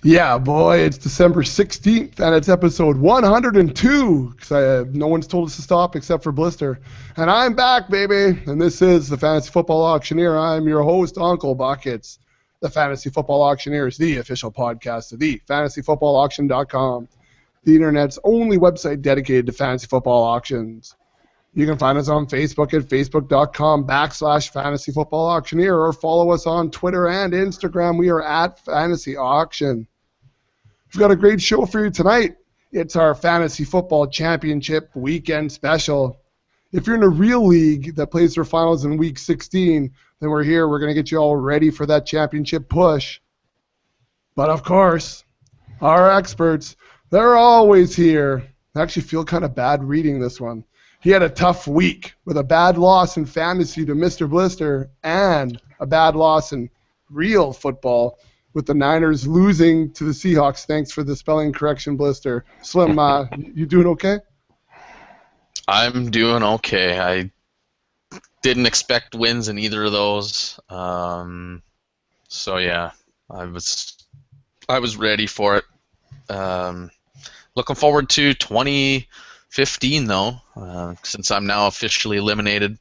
Yeah, boy, it's December 16th, and it's episode 102, because no one's told us to stop except for Blister. And I'm back, baby, and this is the Fantasy Football Auctioneer. I'm your host, Uncle Buckets. The Fantasy Football Auctioneer is the official podcast of the fantasyfootballauction.com, the internet's only website dedicated to fantasy football auctions. You can find us on Facebook at facebook.com/fantasyfootballauctioneer or follow us on Twitter and Instagram. We are at Fantasy Auction. We've got a great show for you tonight. It's our Fantasy Football Championship Weekend Special. If you're in a real league that plays their finals in Week 16, then we're here. We're going to get you all ready for that championship push. But of course, our experts, they're always here. I actually feel kind of bad reading this one. He had a tough week with a bad loss in fantasy to Mr. Blister and a bad loss in real football with the Niners losing to the Seahawks. Thanks for the spelling correction, Blister. Slim, you doing okay? I'm doing okay. I didn't expect wins in either of those. So yeah, I was ready for it. Looking forward to 2015 though, since I'm now officially eliminated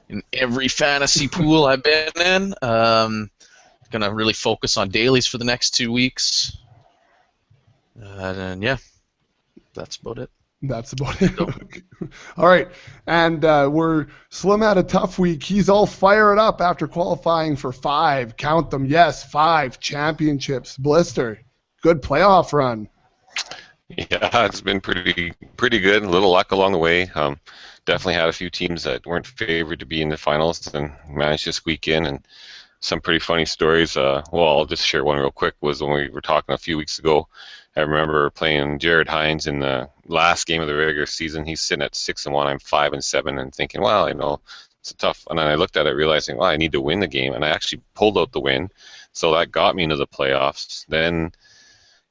in every fantasy pool I've been in. Gonna really focus on dailies for the next 2 weeks. And yeah, that's about it. That's about it. Okay. All right. And Slim had a tough week. He's all fired up after qualifying for 5, count them, yes, 5 championships. Blister, good playoff run. Yeah, it's been pretty good. A little luck along the way. Definitely had a few teams that weren't favored to be in the finals and managed to squeak in. And some pretty funny stories. Well, I'll just share one real quick. Was when we were talking a few weeks ago. I remember playing Jared Hines in the last game of the regular season. He's sitting at 6-1. I'm 5-7, and thinking, well, it's a tough. And then I looked at it, realizing, well, I need to win the game, and I actually pulled out the win. So that got me into the playoffs. Then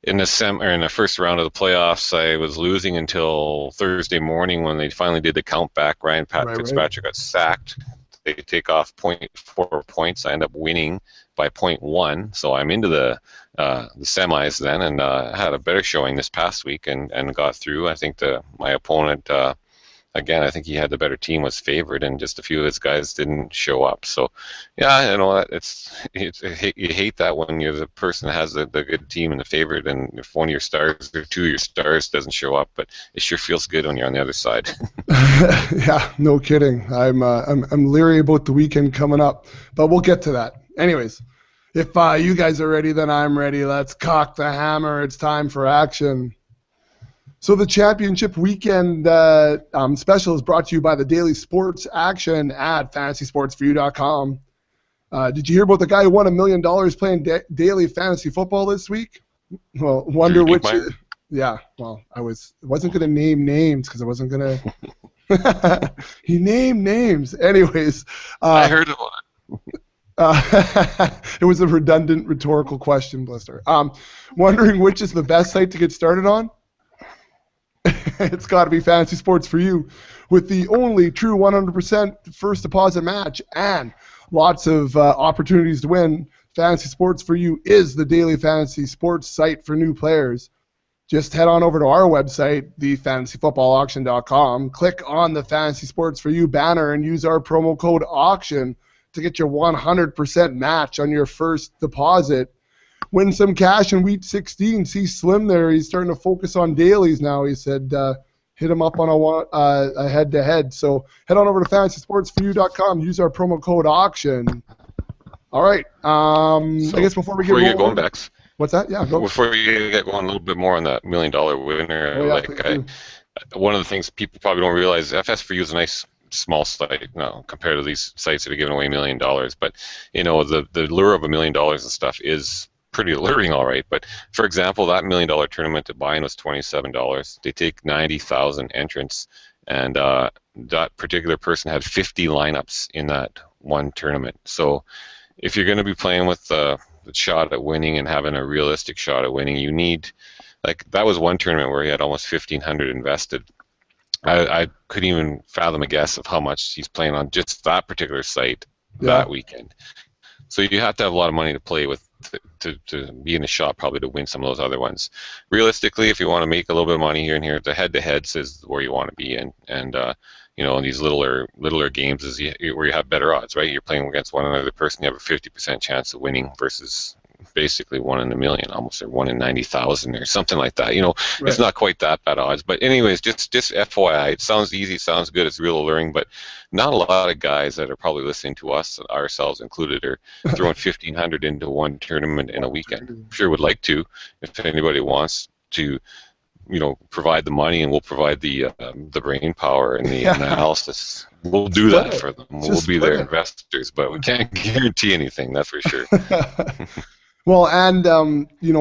in the first round of the playoffs, I was losing until Thursday morning when they finally did the count back. Ryan Fitzpatrick got sacked. They take off 0.4 points. I end up winning by 0.1, so I'm into the semis then, and had a better showing this past week and got through. I think my opponent, again, I think he had the better team, was favored, and just a few of his guys didn't show up. So, yeah, you hate that when you're the person that has the good team and the favorite, and if one of your stars or two of your stars doesn't show up, but it sure feels good when you're on the other side. Yeah, no kidding. I'm leery about the weekend coming up, but we'll get to that. Anyways, if you guys are ready, then I'm ready. Let's cock the hammer. It's time for action. So the championship weekend special is brought to you by the Daily Sports Action at fantasysportsforyou.com. Did you hear about the guy who won $1 million playing daily fantasy football this week? Well, wonder which. Yeah, well, I wasn't going to name names because I wasn't going to. He named names. Anyways. I heard about it. It was a redundant rhetorical question, Blister. Wondering which is the best site to get started on? It's got to be Fantasy Sports for You, with the only true 100% first deposit match and lots of opportunities to win. Fantasy Sports for You is the daily fantasy sports site for new players. Just head on over to our website, thefantasyfootballauction.com, click on the Fantasy Sports for You banner, and use our promo code AUCTION to get your 100% match on your first deposit. Win some cash in Week 16. See Slim there. He's starting to focus on dailies now. He said hit him up on a head-to-head. So head on over to fantasysportsforyou.com. Use our promo code AUCTION. All right. I guess before we get going, Bex. What's that? Yeah, go. Before we get going a little bit more on that $1 million winner, one of the things people probably don't realize, FS4U is a nice small site now compared to these sites that are giving away $1 million. But the lure of $1 million and stuff is pretty alluring, all right. But for example, that $1 million tournament at buy-in was $27. They take 90,000 entrants, and that particular person had 50 lineups in that one tournament. So if you're going to be playing with the shot at winning and having a realistic shot at winning, you need, that was one tournament where he had almost 1,500 invested. I couldn't even fathom a guess of how much he's playing on just that particular site that weekend. So you have to have a lot of money to play with to be in a shot probably to win some of those other ones. Realistically, if you want to make a little bit of money here and here, the head-to-heads is where you want to be in, and in these littler games is where you have better odds, right? You're playing against one another person, you have a 50% chance of winning versus basically 1 in a million, almost, or 1 in 90,000 or something like that. Right. It's not quite that bad odds. But anyways, just FYI, it sounds easy, sounds good, it's real alluring, but not a lot of guys that are probably listening to us, ourselves included, are throwing 1,500 into one tournament in a weekend. Sure would like to, if anybody wants to, provide the money, and we'll provide the brain power and the analysis. We'll do that for them. We'll be their investors, but we can't guarantee anything, that's for sure. Well, and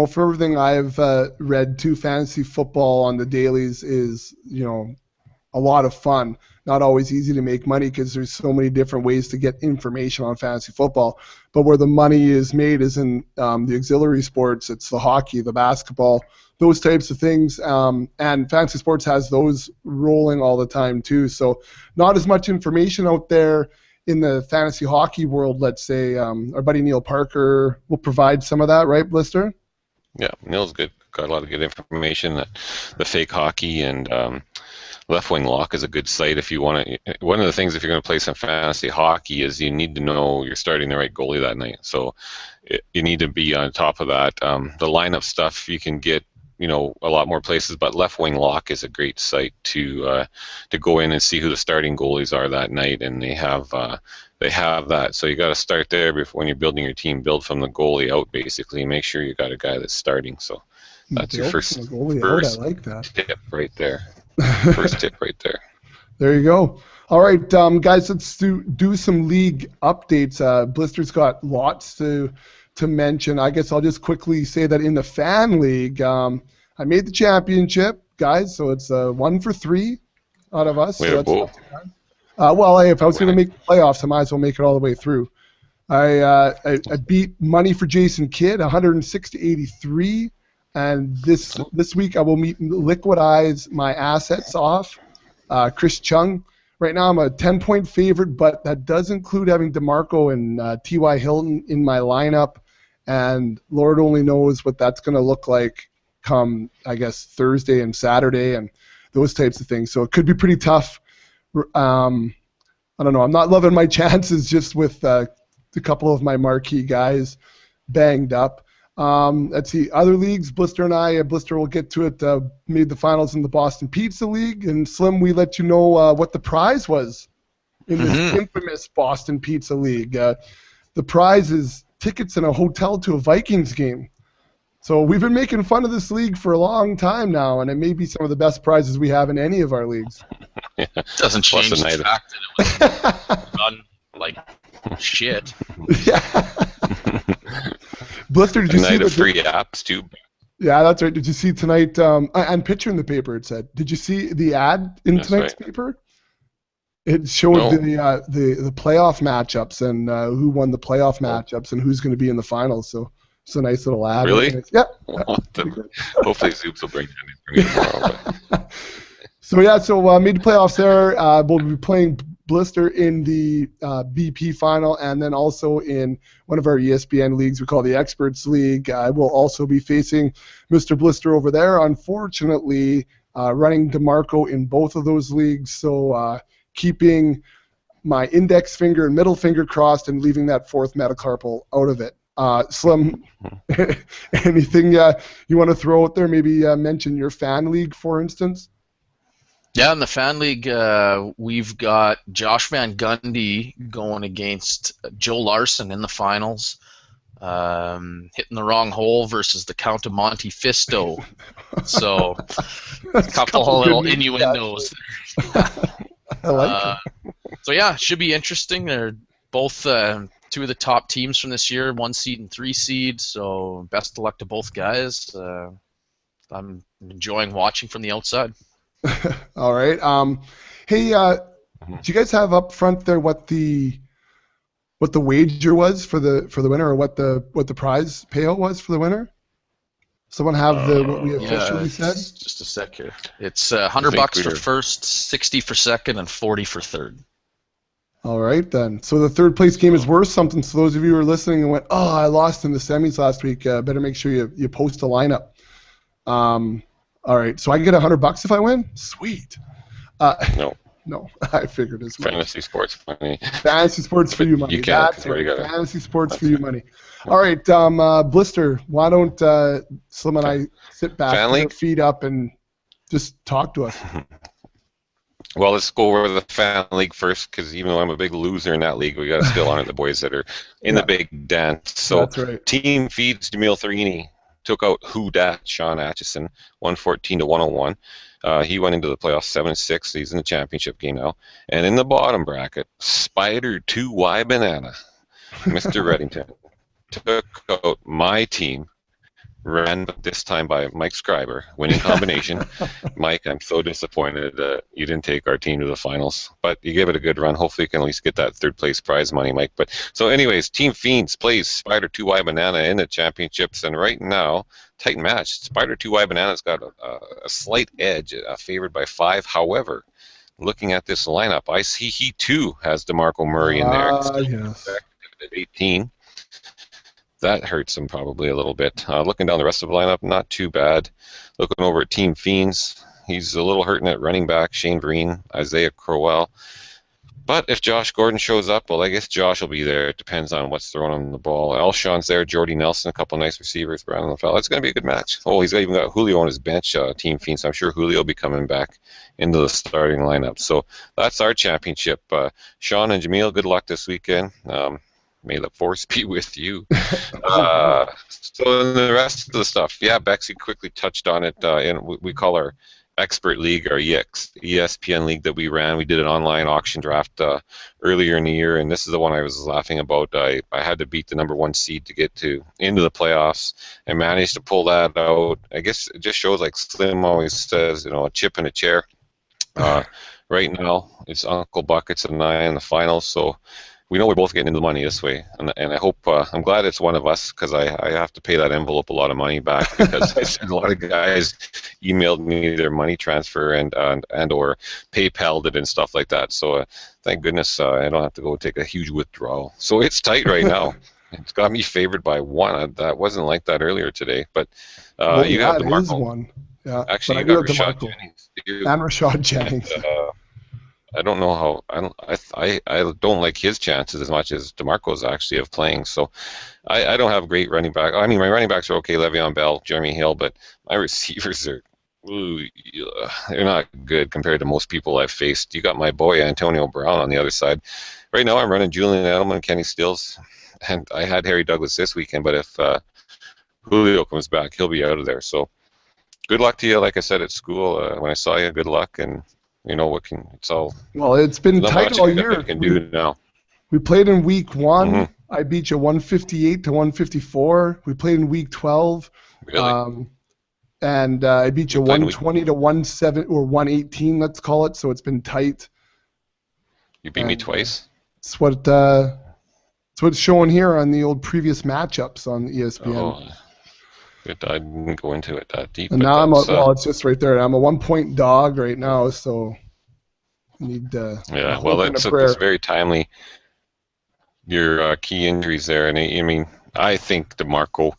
for everything I've read too, fantasy football on the dailies is a lot of fun. Not always easy to make money because there's so many different ways to get information on fantasy football. But where the money is made is in the auxiliary sports. It's the hockey, the basketball, those types of things. And fantasy sports has those rolling all the time too. So not as much information out there in the fantasy hockey world, let's say. Our buddy Neil Parker will provide some of that, right, Blister? Yeah, Neil's good. Got a lot of good information. The fake hockey and Left Wing Lock is a good site if you want to. One of the things if you're going to play some fantasy hockey is you need to know you're starting the right goalie that night. So you need to be on top of that. The lineup stuff you can get a lot more places, but Left Wing Lock is a great site to go in and see who the starting goalies are that night, and they have that. So you got to start there before when you're building your team. Build from the goalie out, basically. Make sure you got a guy that's starting. So that's your first I like that. Tip right there. First tip right there. There you go. All right, guys, let's do some league updates. Blister's got lots to mention. I guess I'll just quickly say that in the fan league, I made the championship, guys. So it's 1 for 3 out of us. So well, if I was going to make the playoffs, I might as well make it all the way through. I beat Money for Jason Kidd 106 to 83. And this week I will liquidize my assets off. Chris Chung. Right now I'm a 10-point favorite, but that does include having DeMarco and T.Y. Hilton in my lineup. And Lord only knows what that's going to look like come, I guess, Thursday and Saturday and those types of things. So it could be pretty tough. I don't know. I'm not loving my chances just with a couple of my marquee guys banged up. Let's see. Other leagues, Blister and I, Blister will get to it, made the finals in the Boston Pizza League. And Slim, we let you know what the prize was in this infamous Boston Pizza League. The prize is tickets in a hotel to a Vikings game. So we've been making fun of this league for a long time now, and it may be some of the best prizes we have in any of our leagues. Doesn't change the fact that it was done like shit. Yeah. Blister, did you see the free apps too? Yeah, that's right. Did you see tonight? And picture in the paper it said. Did you see the ad in tonight's paper? It showed the playoff matchups and who won the playoff matchups and who's going to be in the finals. So it's a nice little ad. Really? Yeah. Hopefully Zoops will bring it tomorrow. But. So made the playoffs there. We'll be playing Blister in the BP final, and then also in one of our ESPN leagues we call the Experts League. I will also be facing Mr. Blister over there. Unfortunately, running DeMarco in both of those leagues, so keeping my index finger and middle finger crossed and leaving that fourth metacarpal out of it. Slim, anything you want to throw out there? Maybe mention your fan league, for instance. Yeah, in the fan league, we've got Josh Van Gundy going against Joe Larson in the finals, hitting the wrong hole versus the Count of Monte Fisto. So, a couple of little innuendos. I like it. So yeah, should be interesting. They're both two of the top teams from this year, 1 seed and 3 seed. So best of luck to both guys. I'm enjoying watching from the outside. All right. Hey, do you guys have up front there what the wager was for the winner, or what the prize payout was for the winner? Someone have what we officially said? Just a sec here. It's $100 for first, 60 for second, and 40 for third. All right, then. So the third place game is worth something. So those of you who are listening and went, oh, I lost in the semis last week, better make sure you post a lineup. All right, so I get $100 if I win? Sweet. No. No, I figured as much. Fantasy sports money. Fantasy sports for you money. You can't. That's right. Fantasy sports for you money. All right, Blister, why don't Slim and I sit back, put our feet up, and just talk to us. Well, let's go over the fan league first, because even though I'm a big loser in that league, we got to still honor the boys that are in the big dance. So, that's right. Team Feeds Jamil Tharini took out Who Dat Sean Atchison, 114-101. He went into the playoffs 7-6. He's in the championship game now. And in the bottom bracket, Spider 2Y Banana, Mr. Reddington, took out my team, ran this time by Mike Scriber, winning combination. Mike, I'm so disappointed that you didn't take our team to the finals, but you gave it a good run. Hopefully you can at least get that third place prize money, Mike. But so anyways, Team Fiends plays Spider 2Y Banana in the championships, and right now, tight match. Spider 2Y Banana's got a slight edge, favored by 5. However, looking at this lineup, I see he too has DeMarco Murray in there. Yes. At 18. That hurts him probably a little bit. Looking down the rest of the lineup, not too bad. Looking over at Team Fiends, he's a little hurting at running back, Shane Vereen, Isaiah Crowell. But if Josh Gordon shows up, well, I guess Josh will be there. It depends on what's thrown on the ball. Alshon's there, Jordy Nelson, a couple nice receivers, Brandon LaFell. It's going to be a good match. Oh, he's even got Julio on his bench, Team Fiends. So I'm sure Julio will be coming back into the starting lineup. So that's our championship. Sean and Jamil, good luck this weekend. May the force be with you. So in the rest of the stuff, yeah, Bexy quickly touched on it. And we call our expert league, our ESPN league that we ran. We did an online auction draft earlier in the year, and this is the one I was laughing about. I had to beat the number 1 seed to get into the playoffs, and managed to pull that out. I guess it just shows, like Slim always says, a chip in a chair. Right now, it's Uncle Buckets and I in the finals, so we know we're both getting into the money this way, and I hope I'm glad it's one of us, because I have to pay that envelope a lot of money back, because I said a lot of guys emailed me their money transfer and or PayPal'd it and stuff like that. So thank goodness I don't have to go take a huge withdrawal. So it's tight right now. It's got me favored by 1. That wasn't like that earlier today, but you have DeMarco. Is 1. Yeah, actually, you got Rashad Jennings and Rashad Jennings. I don't know how. I don't like his chances as much as DeMarco's actually of playing. So I don't have great running back. I mean, my running backs are okay, Le'Veon Bell, Jeremy Hill, but my receivers are they're not good compared to most people I've faced. You got my boy Antonio Brown on the other side. Right now, I'm running Julian Edelman, Kenny Stills, and I had Harry Douglas this weekend. But if Julio comes back, he'll be out of there. So good luck to you. Like I said at school, when I saw you, good luck, and it's all. Well, it's been tight all year. Can do now. We played in week 1. Mm-hmm. I beat you 158-154. We played in week 12. Really? And I beat you 120-17 or 118. Let's call it. So it's been tight. You beat me twice. It's what's showing here on the old previous matchups on ESPN. Oh. I didn't go into it that deep. And now it's just right there. I'm a 1-point dog right now, so I need yeah, well, that's very timely. Your key injuries there, and I mean, I think DeMarco.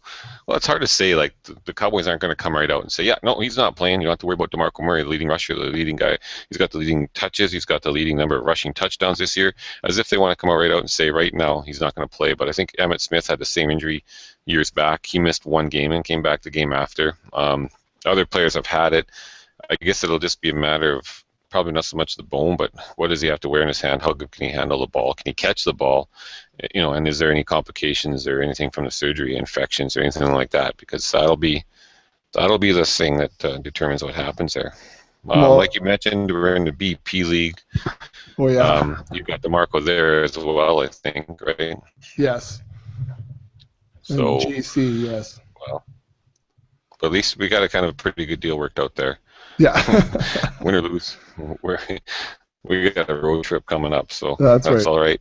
Well, it's hard to say. Like the Cowboys aren't going to come right out and say, "Yeah, no, he's not playing." You don't have to worry about DeMarco Murray, the leading rusher, the leading guy. He's got the leading touches. He's got the leading number of rushing touchdowns this year. As if they want to come out right out and say, "Right now, he's not going to play." But I think Emmitt Smith had the same injury years back. He missed 1 game and came back the game after. Other players have had it. I guess it'll just be a matter of probably not so much the bone, but what does he have to wear in his hand? How good can he handle the ball? Can he catch the ball? And is there any complications or anything from the surgery, infections or anything like that? Because that'll be the thing that determines what happens there. Like you mentioned, we're in the BP league. Oh yeah. You've got DeMarco there as well, I think, right? Yes. So GC, yes. Well, but at least we got a kind of pretty good deal worked out there. Yeah. Win or lose, we got a road trip coming up, so that's right. All right.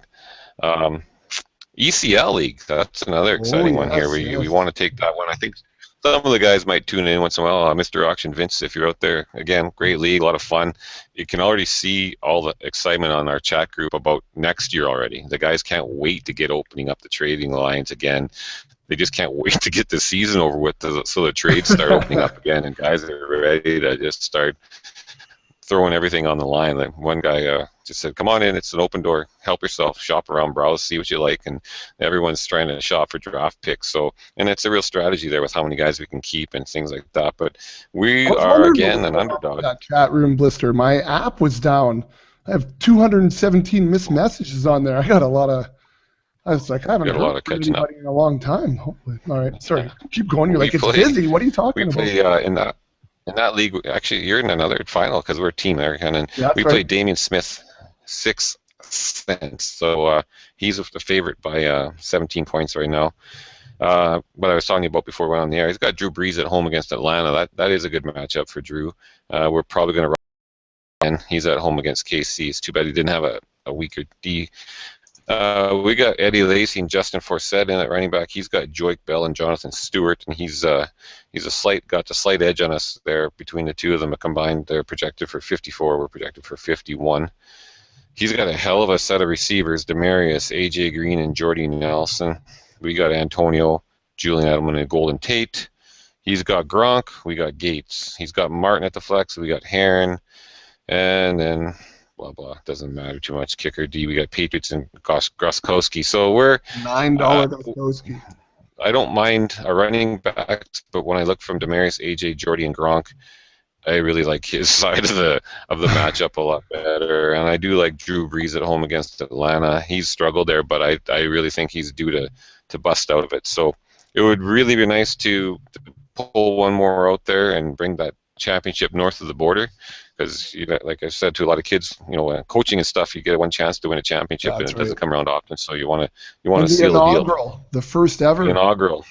ECL ECL league, that's another exciting one here. We want to take that one. I think some of the guys might tune in once in a while. Mr. Auction Vince, if you're out there, again, great league, a lot of fun. You can already see all the excitement on our chat group about next year already. The guys can't wait to get opening up the trading lines again. They just can't wait to get the season over with so the trades start opening up again, and guys are ready to just start throwing everything on the line. Like one guy just said, "Come on in, it's an open door. Help yourself. Shop around, browse, see what you like." And everyone's trying to shop for draft picks. So, and it's a real strategy there with how many guys we can keep and things like that. But we are again an underdog. That chat room, Blister. My app was down. I have 217 missed messages on there. I got a lot of. I was like, I haven't heard from anybody in a long time. Hopefully, all right. Sorry, keep going. You're like, it's busy. What are you talking about? We play in that league. Actually, you're in another final because we're a team, American, and we played Damian Smith 6 cents. So he's the favorite by 17 points right now. What I was talking about before we went on the air, he's got Drew Brees at home against Atlanta. That is a good matchup for Drew. We're probably going to run, and he's at home against KC. It's too bad he didn't have a weaker D. We got Eddie Lacy and Justin Forsett in at running back. He's got Joique Bell and Jonathan Stewart, and he's got the slight edge on us there between the two of them. Combined, they're projected for 54. We're projected for 51. He's got a hell of a set of receivers: Demarius, AJ Green, and Jordy Nelson. We got Antonio, Julian Edelman, and Golden Tate. He's got Gronk. We got Gates. He's got Martin at the flex. We got Heron, and then blah blah. Doesn't matter too much. Kicker D. We got Patriots and Groskowski. So we're $9 Groskowski. I don't mind our running backs, but when I look from Demarius, AJ, Jordy, and Gronk, I really like his side of the matchup a lot better. And I do like Drew Brees at home against Atlanta. He's struggled there, but I really think he's due to bust out of it. So it would really be nice to pull one more out there and bring that championship north of the border. Because, like I said to a lot of kids, coaching and stuff, you get one chance to win a championship, and it doesn't come around often. So you want to seal the deal. The first ever. The inaugural.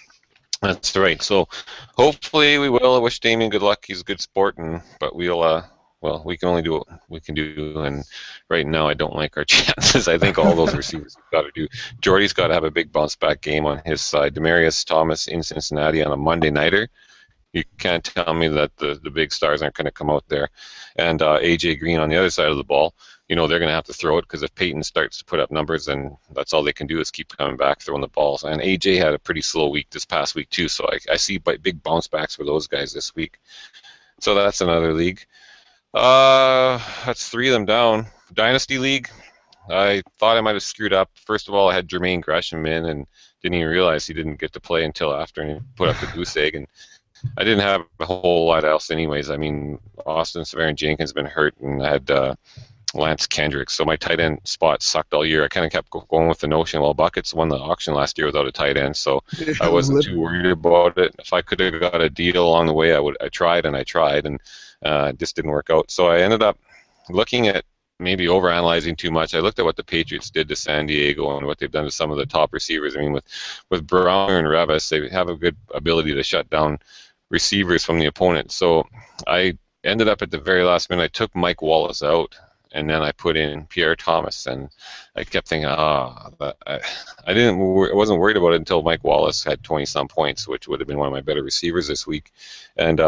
That's right. So hopefully we will. I wish Damien good luck. He's a good sport, but we can only do what we can do. And right now I don't like our chances. I think all those receivers have got to do. Jordy's got to have a big bounce back game on his side. Demarius Thomas in Cincinnati on a Monday nighter. You can't tell me that the big stars aren't going to come out there. And AJ Green on the other side of the ball, they're going to have to throw it, because if Peyton starts to put up numbers, then that's all they can do is keep coming back, throwing the balls. And AJ had a pretty slow week this past week too, so I see big bounce backs for those guys this week. So that's another league. That's 3 of them down. Dynasty League, I thought I might have screwed up. First of all, I had Jermaine Gresham in and didn't even realize he didn't get to play until after, and he put up the goose egg. And I didn't have a whole lot else anyways. I mean, Austin Severin Jenkins been hurt, and I had Lance Kendricks. So my tight end spot sucked all year. I kind of kept going with the notion, well, Buckets won the auction last year without a tight end, so I wasn't too worried about it. If I could have got a deal along the way, I tried, and it just didn't work out. So I ended up looking at maybe overanalyzing too much. I looked at what the Patriots did to San Diego and what they've done to some of the top receivers. I mean, with Brown and Revis, they have a good ability to shut down receivers from the opponent. So I ended up at the very last minute, I took Mike Wallace out, and then I put in Pierre Thomas, and I kept thinking, I wasn't worried about it until Mike Wallace had 20-some points, which would have been one of my better receivers this week. And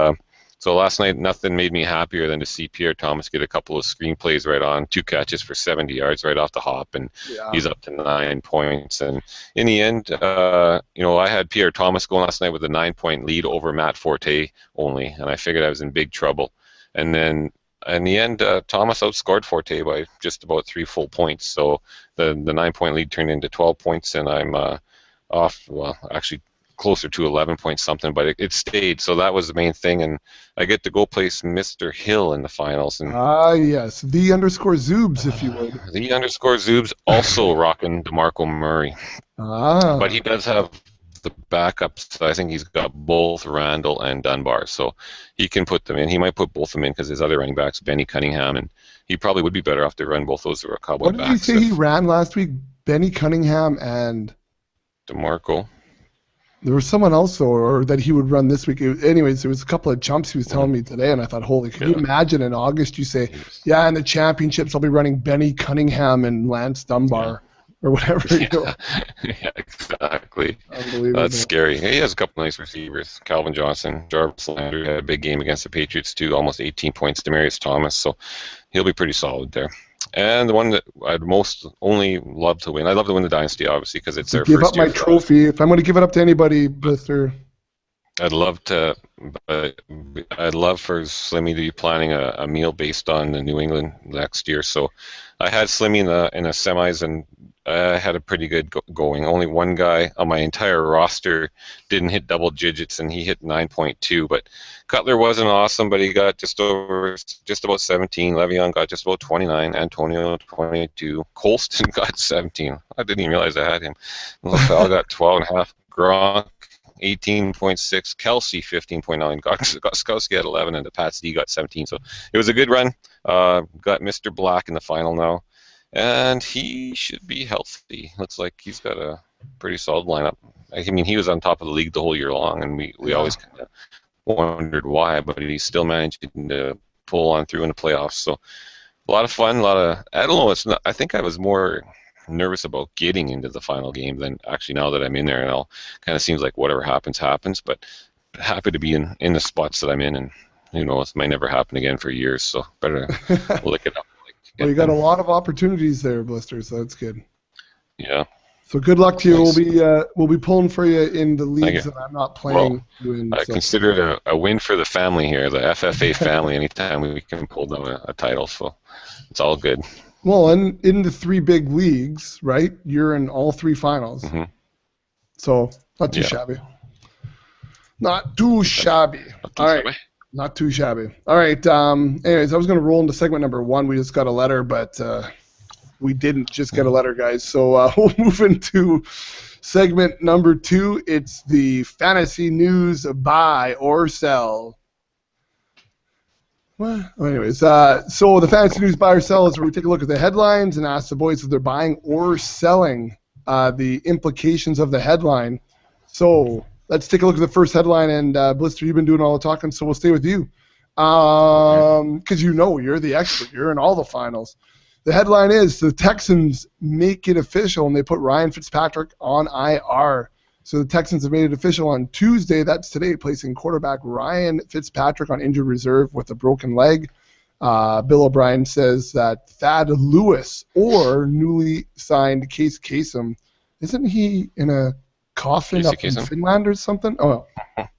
so last night, nothing made me happier than to see Pierre Thomas get a couple of screenplays right on, 2 catches for 70 yards right off the hop, and he's up to 9 points. And in the end, I had Pierre Thomas going last night with a 9-point lead over Matt Forte only, and I figured I was in big trouble. And then in the end, Thomas outscored Forte by just about 3 full points. So the 9-point lead turned into 12 points, and I'm actually closer to 11 point something, but it stayed. So that was the main thing, and I get to go place Mr. Hill in the finals. And yes, _Zoobs, if you would. The _Zoobs also rocking DeMarco Murray. But he does have the backups. I think he's got both Randall and Dunbar, so he can put them in. He might put both of them in because his other running backs, Benny Cunningham, and he probably would be better off to run both those who are Cowboy backs. What did he say he ran last week? Benny Cunningham and DeMarco. There was someone else, or that he would run this week. Anyways, there was a couple of jumps he was telling me today, and I thought, holy, can you imagine in August you say, in the championships I'll be running Benny Cunningham and Lance Dunbar. or whatever. You know? Yeah, exactly. Unbelievable. That's scary. He has a couple nice receivers. Calvin Johnson, Jarvis Landry had a big game against the Patriots too, almost 18 points. Demarius Thomas, so he'll be pretty solid there. And the one that I'd most only love to win, I'd love to win the Dynasty, obviously, because it's So their give first up my year. trophy. If I'm going to give it up to anybody, Blister. I'd love to, but I'd love for Slimmy to be planning a meal based on the New England next year. So I had Slimmy in the semis, and I had a pretty good going. Only one guy on my entire roster didn't hit double digits, and he hit 9.2. But Cutler wasn't awesome, but he got just about 17. Le'Veon got just about 29. Antonio 22. Colston got 17. I didn't even realize I had him. LaFell got 12.5. Gronk 18.6, Kelsey 15.9, Gostkowski at 11, and the Pats D got 17. So it was a good run. Got Mr. Black in the final now, and he should be healthy. Looks like he's got a pretty solid lineup. I mean, he was on top of the league the whole year long, and we always kind of wondered why, but he still managed to pull on through in the playoffs. So a lot of fun, I don't know. It's not. I think I was more nervous about getting into the final game than actually now that I'm in there, and all kind of seems like whatever happens. But happy to be in the spots that I'm in, and who knows, it might never happen again for years. So better lick it up. Well, you got a lot of opportunities there, Blister. So that's good. Yeah. So good luck to you. Nice. We'll be pulling for you in the leagues that I'm not playing. I consider it a win for the family here, the FFA family. Anytime we can pull down a title, so it's all good. Well, and in the 3 big leagues, right? You're in all 3 finals. Mm-hmm. So not too shabby. Not too shabby. All right. Not too shabby. All right. Anyways, I was going to roll into segment number 1. We just got a letter, but we didn't just get a letter, guys. So we'll move into segment number 2. It's the fantasy news buy or sell. Well, anyways, so the fantasy news buy or sell is where we take a look at the headlines and ask the boys if they're buying or selling the implications of the headline. So let's take a look at the first headline. And Blister, you've been doing all the talking, so we'll stay with you because you're the expert. You're in all the finals. The headline is the Texans make it official, and they put Ryan Fitzpatrick on IR. So the Texans have made it official on Tuesday, that's today, placing quarterback Ryan Fitzpatrick on injured reserve with a broken leg. Bill O'Brien says that Thad Lewis or newly signed Case Kasem, isn't he in a coffin up in Finland or something? Oh,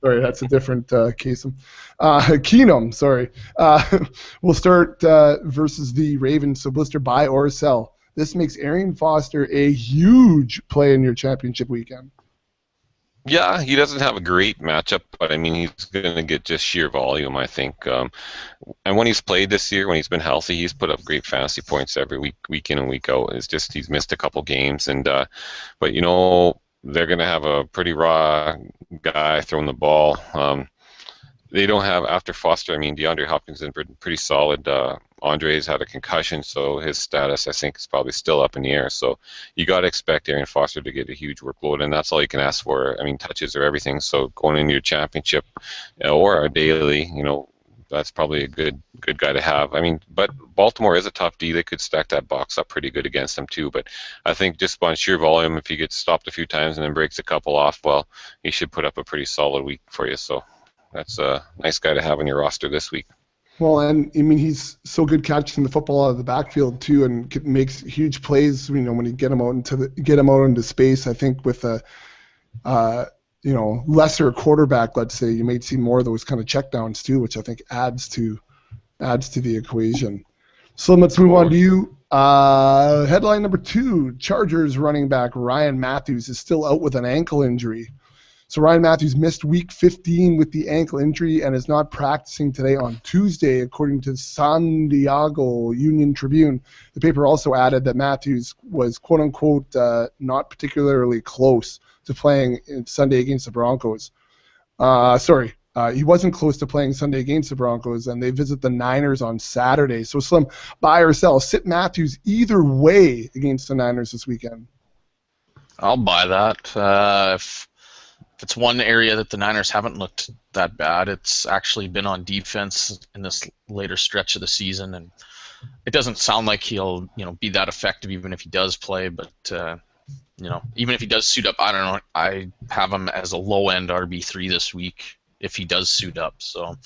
sorry, that's a different Kasem. Keenum, sorry. We'll start versus the Ravens. So Blister, buy or sell. This makes Arian Foster a huge play in your championship weekend. Yeah, he doesn't have a great matchup, but I mean, he's going to get just sheer volume, I think. And when he's played this year, when he's been healthy, he's put up great fantasy points every week in and week out. It's just he's missed a couple games, and but they're going to have a pretty raw guy throwing the ball. They don't have, after Foster, I mean, DeAndre Hopkins is pretty solid. Andre's had a concussion, so his status, I think, is probably still up in the air. So you got to expect Arian Foster to get a huge workload, and that's all you can ask for. I mean, touches are everything. So going into your championship or a daily, that's probably a good guy to have. I mean, but Baltimore is a tough D. They could stack that box up pretty good against them too. But I think just on sheer volume, if he gets stopped a few times and then breaks a couple off, well, he should put up a pretty solid week for you. So that's a nice guy to have on your roster this week. Well, and I mean, he's so good catching the football out of the backfield too, and makes huge plays. When you get him out into space. I think with a lesser quarterback, let's say, you may see more of those kind of checkdowns too, which I think adds to the equation. So let's move on to you. Headline number 2: Chargers running back Ryan Matthews is still out with an ankle injury. So Ryan Matthews missed Week 15 with the ankle injury and is not practicing today on Tuesday, according to San Diego Union Tribune. The paper also added that Matthews was, quote-unquote, not particularly close to playing Sunday against the Broncos. He wasn't close to playing Sunday against the Broncos, and they visit the Niners on Saturday. So, Slim, buy or sell? Sit Matthews either way against the Niners this weekend. I'll buy that. If it's one area that the Niners haven't looked that bad, it's actually been on defense in this later stretch of the season. And it doesn't sound like he'll be that effective even if he does play. But even if he does suit up, I don't know. I have him as a low end RB3 this week if he does suit up. So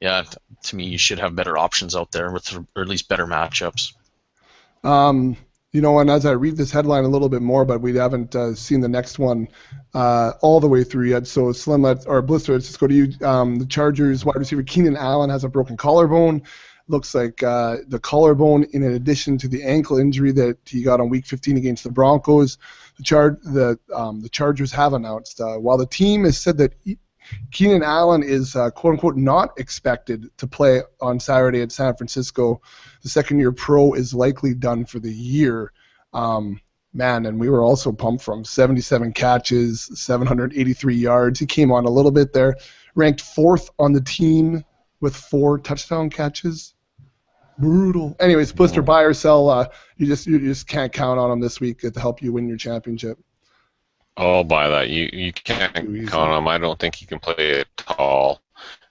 yeah, to me, you should have better options out there or at least better matchups. And as I read this headline a little bit more, but we haven't seen the next one all the way through yet. So Slim, or Blister, let's just go to you. The Chargers wide receiver Keenan Allen has a broken collarbone. Looks like the collarbone, in addition to the ankle injury that he got on Week 15 against the Broncos. The Chargers have announced, while the team has said that Keenan Allen is quote-unquote not expected to play on Saturday at San Francisco, the second-year pro is likely done for the year. And we were also pumped from 77 catches, 783 yards. He came on a little bit there, ranked 4th on the team with 4 touchdown catches. Brutal. Anyways, Blister, buy or sell, you just can't count on him this week to help you win your championship. I'll buy that. You can't count on him. I don't think he can play at all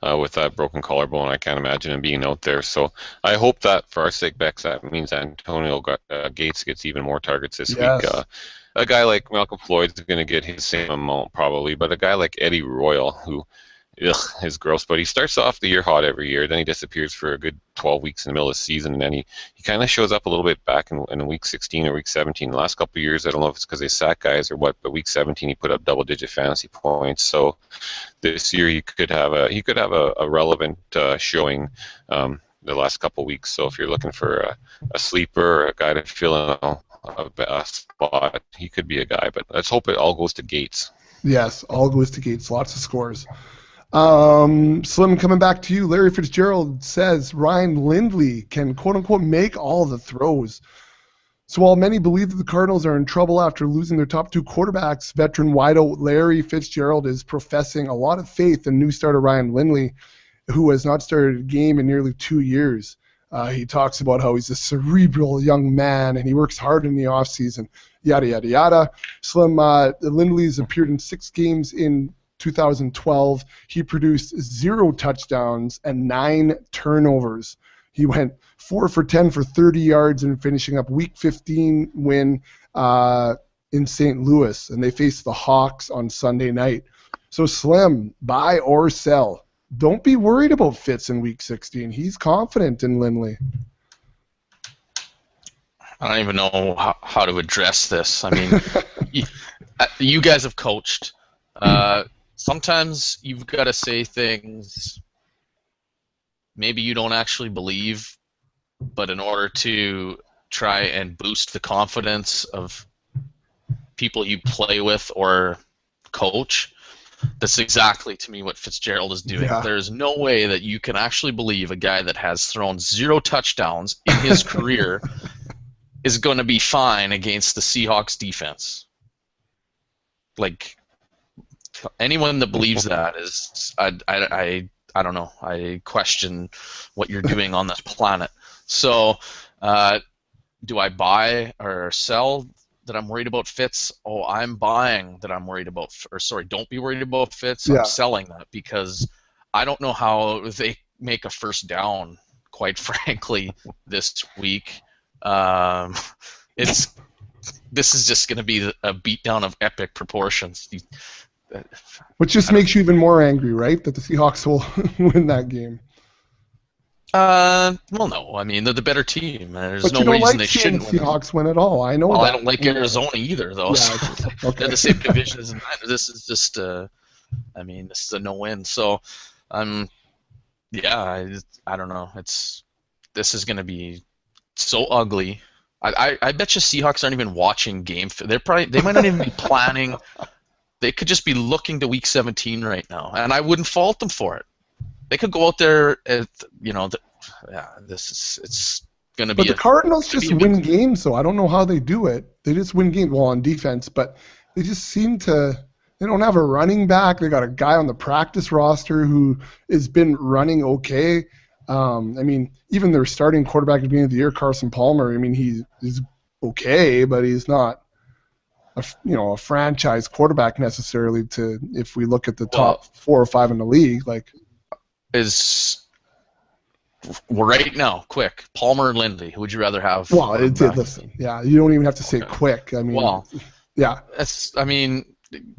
with that broken collarbone. I can't imagine him being out there. So I hope that for our sake, Bex, that means Antonio Gates gets even more targets this week. A guy like Malcolm Floyd's going to get his same amount probably, but a guy like Eddie Royal, who is gross, but he starts off the year hot every year, then he disappears for a good 12 weeks in the middle of the season, and then he kind of shows up a little bit back in Week 16 or Week 17. The last couple of years, I don't know if it's because they sack guys or what, but Week 17 he put up double-digit fantasy points. So this year he could have a relevant showing the last couple of weeks. So if you're looking for a sleeper, a guy to fill in a spot, he could be a guy. But let's hope it all goes to Gates. Yes, all goes to Gates. Lots of scores. Slim, coming back to you. Larry Fitzgerald says Ryan Lindley can quote-unquote make all the throws. So while many believe that the Cardinals are in trouble after losing their top 2 quarterbacks, veteran wideout Larry Fitzgerald is professing a lot of faith in new starter Ryan Lindley, who has not started a game in nearly 2 years. He talks about how he's a cerebral young man and he works hard in the offseason, yada, yada, yada. Slim, Lindley's appeared in 6 games in 2012. He produced 0 touchdowns and 9 turnovers. He went 4 for 10 for 30 yards and finishing up Week 15 win in St. Louis, and they faced the Hawks on Sunday night. So Slim, buy or sell. Don't be worried about Fitz in Week 16. He's confident in Lindley. I don't even know how to address this. I mean, you guys have coached. Sometimes you've got to say things maybe you don't actually believe, but in order to try and boost the confidence of people you play with or coach, that's exactly, to me, what Fitzgerald is doing. Yeah. There's no way that you can actually believe a guy that has thrown 0 touchdowns in his career is going to be fine against the Seahawks defense. Like, anyone that believes that is, I don't know. I question what you're doing on this planet. So, do I buy or sell that I'm worried about Fitz? Oh, I'm buying that I'm worried about. Or sorry, don't be worried about Fitz. Yeah. I'm selling that because I don't know how they make a first down. Quite frankly, this week, this is just going to be a beatdown of epic proportions. Which just makes you even more angry, right? That the Seahawks will win that game. Well, no. I mean, they're the better team. There's no reason they shouldn't win. The Seahawks win at all. I know. Well, that. I don't like Arizona either, though. Yeah, so okay. They're the same division as mine. This is just, I mean, this is a no-win. So, yeah, I don't know. This is going to be so ugly. I bet you Seahawks aren't even watching game. They might not even be planning. They could just be looking to Week 17 right now, and I wouldn't fault them for it. They could go out there, it's going to be. But the Cardinals just win games, so I don't know how they do it. They just win games, well, on defense, but they just seem to. They don't have a running back. They got a guy on the practice roster who has been running okay. I mean, even their starting quarterback at the beginning of the year, Carson Palmer. I mean, he's okay, but he's not a franchise quarterback necessarily. If we look at the top 4 or 5 in the league, like. right now, quick. Palmer and Lindley. Who would you rather have? Well, listen, yeah, you don't even have to say quick. I mean, Well, yeah.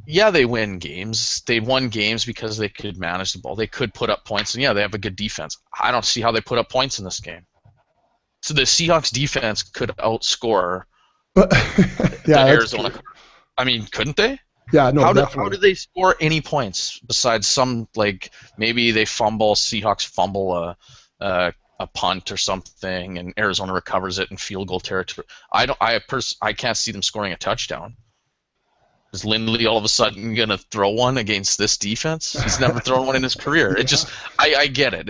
Yeah, they win games. They won games because they could manage the ball. They could put up points, and yeah, they have a good defense. I don't see how they put up points in this game. So the Seahawks defense could outscore the Arizona. Couldn't they? Yeah, no, How definitely. did they score any points besides some, like, maybe they Seahawks fumble a punt or something, and Arizona recovers it in field goal territory. I can't see them scoring a touchdown. Is Lindley all of a sudden gonna throw one against this defense? He's never thrown one in his career. It just, I get it.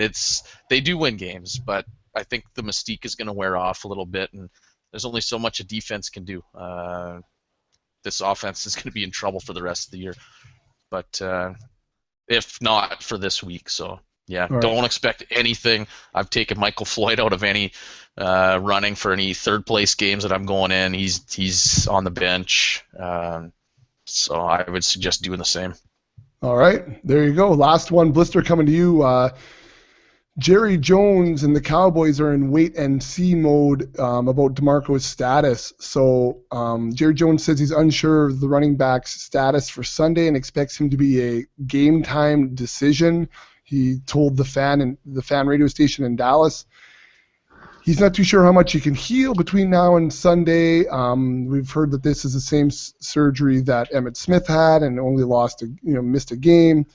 They do win games, but I think the mystique is gonna wear off a little bit, and there's only so much a defense can do. This offense is gonna be in trouble for the rest of the year, but if not for this week. So yeah, don't expect anything. I've taken Michael Floyd out of any running for any third place games that I'm going in. He's on the bench. So I would suggest doing the same. All right, there you go. Last one, Blister, coming to you. Jerry Jones and the Cowboys are in wait-and-see mode about DeMarco's status. So Jerry Jones says he's unsure of the running back's status for Sunday and expects him to be a game-time decision. He told the fan radio station in Dallas. He's not too sure how much he can heal between now and Sunday. We've heard that this is the same surgery that Emmitt Smith had and only missed a game.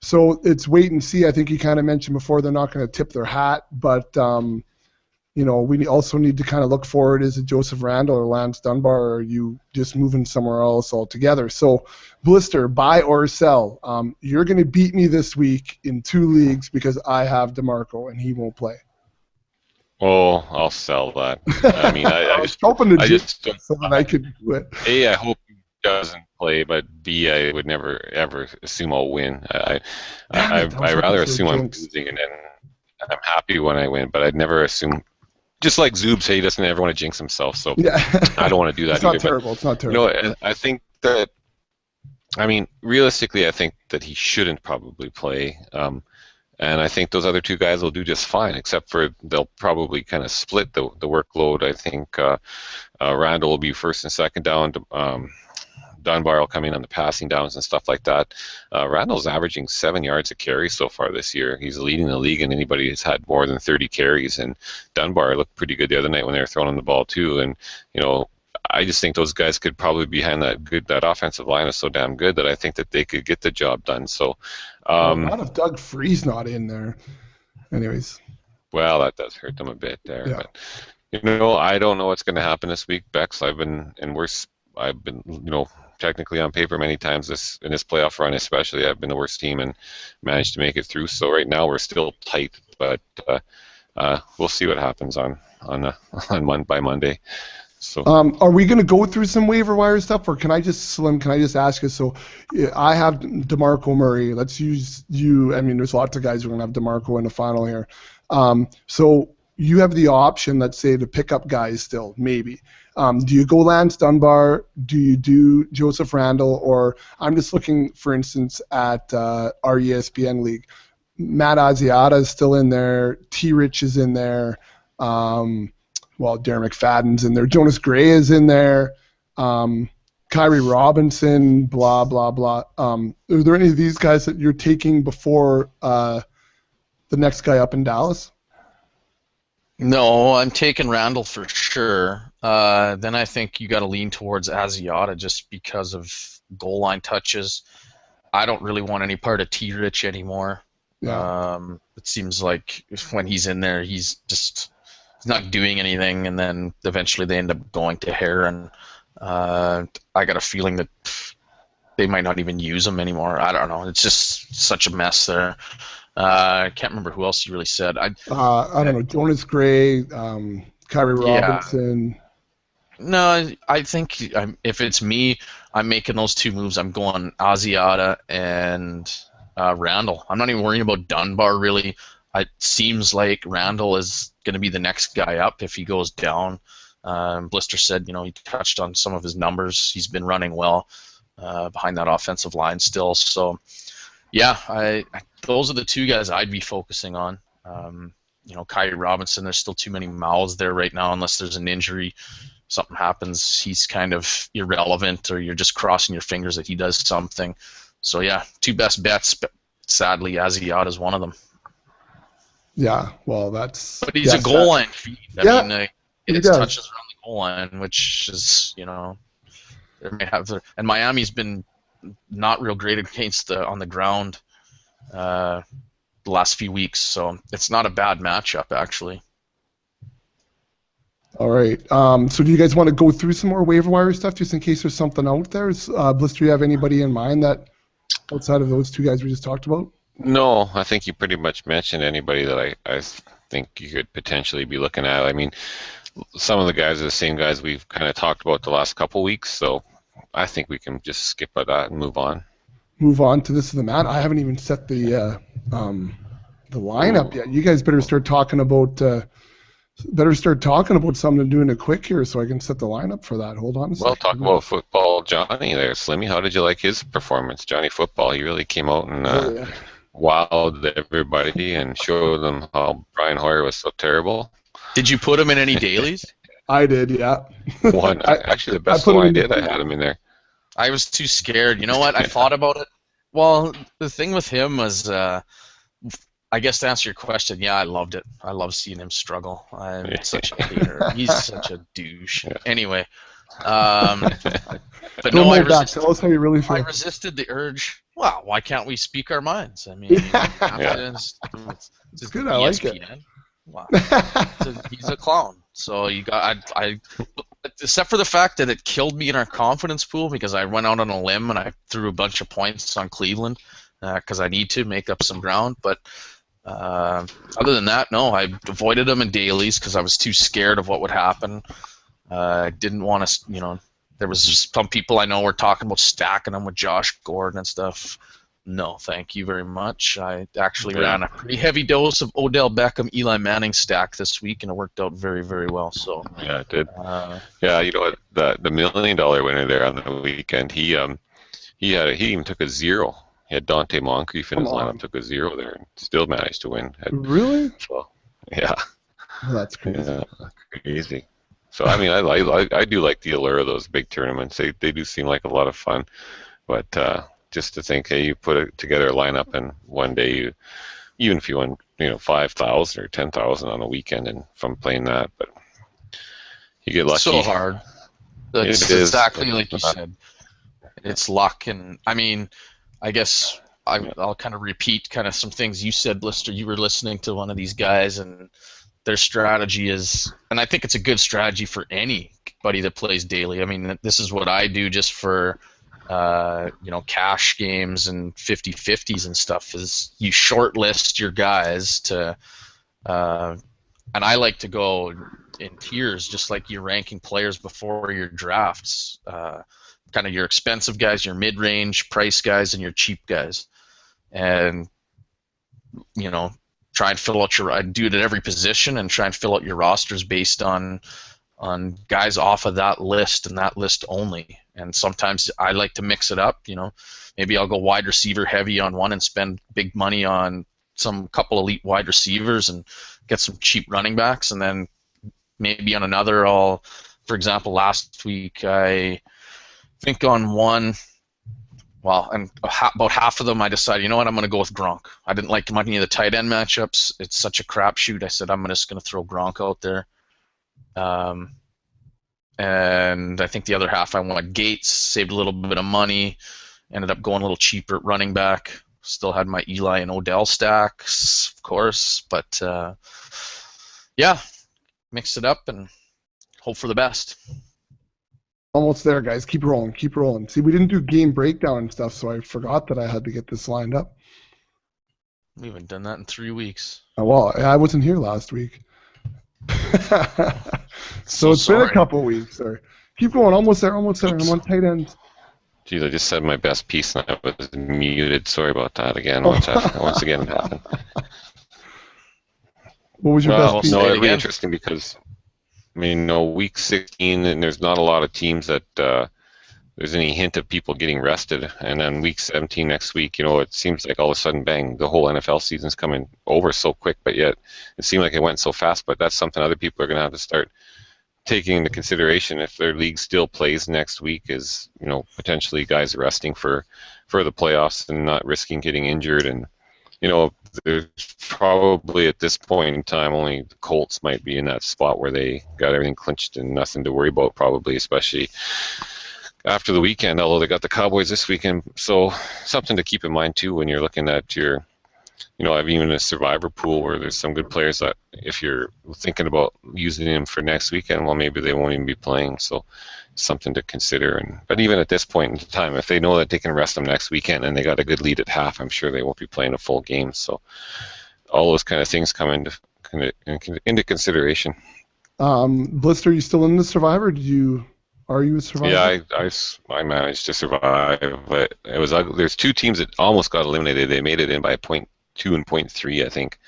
So it's wait and see. I think you kind of mentioned before they're not going to tip their hat, but we also need to kind of look forward. Is it Joseph Randall or Lance Dunbar, or are you just moving somewhere else altogether? So, Blister, buy or sell. You're going to beat me this week in 2 leagues because I have DeMarco and he won't play. Oh, I'll sell that. I mean, I was hoping to just so that I could do it. A, I hope he doesn't play, but B, I would never ever assume I'll win. I rather assume I'm losing, and then I'm happy when I win, but I'd never assume. Just like Zoob said, he doesn't ever want to jinx himself, so I don't want to do that either. It's not terrible. I think that, realistically, I think that he shouldn't probably play. And I think those other 2 guys will do just fine, except for they'll probably kind of split the workload. I think Randall will be first and second down. Dunbar will come in on the passing downs and stuff like that. Randall's averaging 7 yards a carry so far this year. He's leading the league in anybody who's had more than 30 carries. And Dunbar looked pretty good the other night when they were throwing him the ball too. And I just think those guys could probably be behind that offensive line is so damn good that I think that they could get the job done. So, not if Doug Free's not in there. Anyways. Well, that does hurt them a bit there. Yeah. But, I don't know what's going to happen this week, Bex. I've been, technically on paper many times in this playoff run, especially, I've been the worst team and managed to make it through. So right now we're still tight, but we'll see what happens by Monday. So, are we going to go through some waiver wire stuff, or can I just ask you? So, I have DeMarco Murray. Let's use you. I mean, there's lots of guys who are going to have DeMarco in the final here. So you have the option, let's say, to pick up guys still, maybe. Do you go Lance Dunbar? Do you do Joseph Randall? Or I'm just looking, for instance, at our ESPN league. Matt Asiata is still in there. T-Rich is in there. Darren McFadden's in there. Jonas Gray is in there. Kyrie Robinson, blah, blah, blah. Are there any of these guys that you're taking before the next guy up in Dallas? No, I'm taking Randall for sure. Then I think you got to lean towards Asiata just because of goal line touches. I don't really want any part of T-Rich anymore. Yeah. It seems like when he's in there, he's not doing anything, and then eventually they end up going to Hare, and I got a feeling that they might not even use him anymore. I don't know. It's just such a mess there. I can't remember who else you really said. I don't know. Jonas Gray, Kyrie Robinson. No, I think if it's me, I'm making those 2 moves. I'm going Asiata and Randall. I'm not even worrying about Dunbar, really. It seems like Randall is going to be the next guy up if he goes down. Blister said, he touched on some of his numbers. He's been running well behind that offensive line still. So, yeah, I those are the two guys I'd be focusing on. Kyrie Robinson, there's still too many mouths there right now unless there's an injury. Something happens, he's kind of irrelevant, or you're just crossing your fingers that he does something. So, yeah, two best bets, but sadly, Aziad is one of them. Yeah, well, that's... But he's a goal line feed. I mean, it's touches around the goal line, which is, they may have... And Miami's been not real great against on the ground the last few weeks, so it's not a bad matchup, actually. All right. So do you guys want to go through some more waiver wire stuff just in case there's something out there? Blister, you have anybody in mind that outside of those two guys we just talked about? No, I think you pretty much mentioned anybody that I think you could potentially be looking at. I mean, some of the guys are the same guys we've kind of talked about the last couple weeks, so I think we can just skip at that and move on. Move on to this is the mat. I haven't even set the lineup yet. You guys better start talking about something and doing it quick here so I can set the lineup for that. Hold on a second. Well, talk about football, Johnny there. Slimmy, how did you like his performance? Johnny Football, he really came out and wowed everybody and showed them how Brian Hoyer was so terrible. Did you put him in any dailies? I did, yeah. Actually, the best one I did, I had him in there. I was too scared. You know what? I thought about it. Well, the thing with him was, I guess to answer your question, yeah, I loved it. I love seeing him struggle. I'm such a hater. He's such a douche. Yeah. Anyway, but no, tell us how you really feel. I resisted the urge. Well, why can't we speak our minds? I mean, it's good. I like it. Wow. He's a clown. So you got I except for the fact that it killed me in our confidence pool because I went out on a limb and I threw a bunch of points on Cleveland because I need to make up some ground. But other than that, no, I avoided them in dailies because I was too scared of what would happen. I didn't want to, there was just some people I know were talking about stacking them with Josh Gordon and stuff. No, thank you very much. I actually ran a pretty heavy dose of Odell Beckham, Eli Manning stack this week, and it worked out very, very well. So yeah, it did. You know what? The $1 million winner there on the weekend, he even took a 0. He had Dante Moncrief in his lineup, took a 0 there, and still managed to win. Really? So, yeah. Well, that's crazy. Yeah, crazy. So I mean, I do like the allure of those big tournaments. They do seem like a lot of fun, but just to think, hey, you put together a lineup, and one day even if you won, 5,000 or 10,000 on a weekend, and from playing that, but you get lucky. So hard. That's exactly like you said. It's luck, and I mean, I guess I'll kind of repeat some things you said, Blister. You were listening to one of these guys, and their strategy is, and I think it's a good strategy for anybody that plays daily. I mean, this is what I do just for, cash games and 50-50s and stuff, is you shortlist your guys to, and I like to go in tiers, just like you're ranking players before your drafts. Kind of your expensive guys, your mid-range price guys, and your cheap guys, and try and fill out I do it at every position and try and fill out your rosters based on guys off of that list and that list only. And sometimes I like to mix it up. Maybe I'll go wide receiver heavy on one and spend big money on some couple elite wide receivers and get some cheap running backs, and then maybe on another for example, last week I think on one, and about half of them I decided, you know what, I'm going to go with Gronk. I didn't like any of the tight end matchups. It's such a crapshoot. I said I'm just going to throw Gronk out there. And I think the other half I went Gates, saved a little bit of money, ended up going a little cheaper at running back. Still had my Eli and Odell stacks, of course, but mixed it up and hope for the best. Almost there, guys. Keep rolling. Keep rolling. See, we didn't do game breakdown and stuff, so I forgot that I had to get this lined up. We haven't done that in 3 weeks. Oh, well, I wasn't here last week. So it's been a couple weeks. Sorry. Keep going. Almost there. Almost there. I'm on tight ends. Jeez, I just said my best piece and I was muted. Sorry about that again. Once again it happened. What was your best piece? No, it'll be interesting because, week 16, and there's not a lot of teams that there's any hint of people getting rested. And then week 17 next week, it seems like all of a sudden, bang, the whole NFL season's coming over so quick, but yet it seemed like it went so fast. But that's something other people are going to have to start taking into consideration if their league still plays next week, is potentially guys resting for the playoffs and not risking getting injured. And there's probably at this point in time only the Colts might be in that spot where they got everything clinched and nothing to worry about, probably, especially after the weekend, although they got the Cowboys this weekend. So something to keep in mind too when you're looking at your I've even a survivor pool where there's some good players that if you're thinking about using them for next weekend, well, maybe they won't even be playing. So something to consider. But even at this point in time, if they know that they can rest them next weekend and they got a good lead at half, I'm sure they won't be playing a full game. So all those kind of things come into consideration. Blister, you still in the survivor? Are you a survivor? Yeah, I managed to survive, but it was ugly. There's two teams that almost got eliminated. They made it in by 0.2 and 0.3, I think.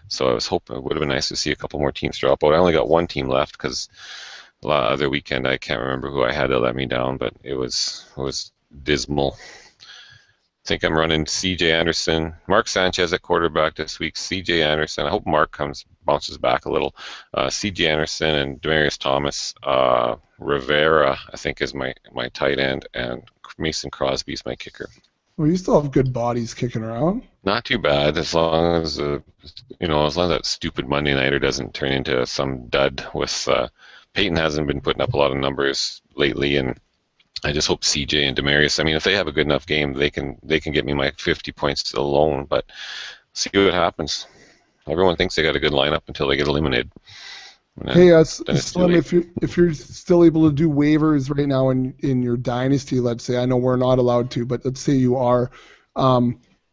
So I was hoping it would have been nice to see a couple more teams drop out. I only got one team left because the other weekend I can't remember who I had that let me down, but it was dismal. I think I'm running C.J. Anderson, Mark Sanchez at quarterback this week. C.J. Anderson. I hope Mark bounces back a little. C.J. Anderson and Demaryius Thomas. Rivera, I think, is my tight end, and Mason Crosby is my kicker. Well, you still have good bodies kicking around. Not too bad, as long as as long as that stupid Monday nighter doesn't turn into some dud. With Peyton hasn't been putting up a lot of numbers lately, and I just hope CJ and Demaryius. I mean, if they have a good enough game, they can get me my 50 points alone. But see what happens. Everyone thinks they got a good lineup until they get eliminated. Hey, Slim, if you're still able to do waivers right now in your dynasty, let's say, I know we're not allowed to, but let's say you are.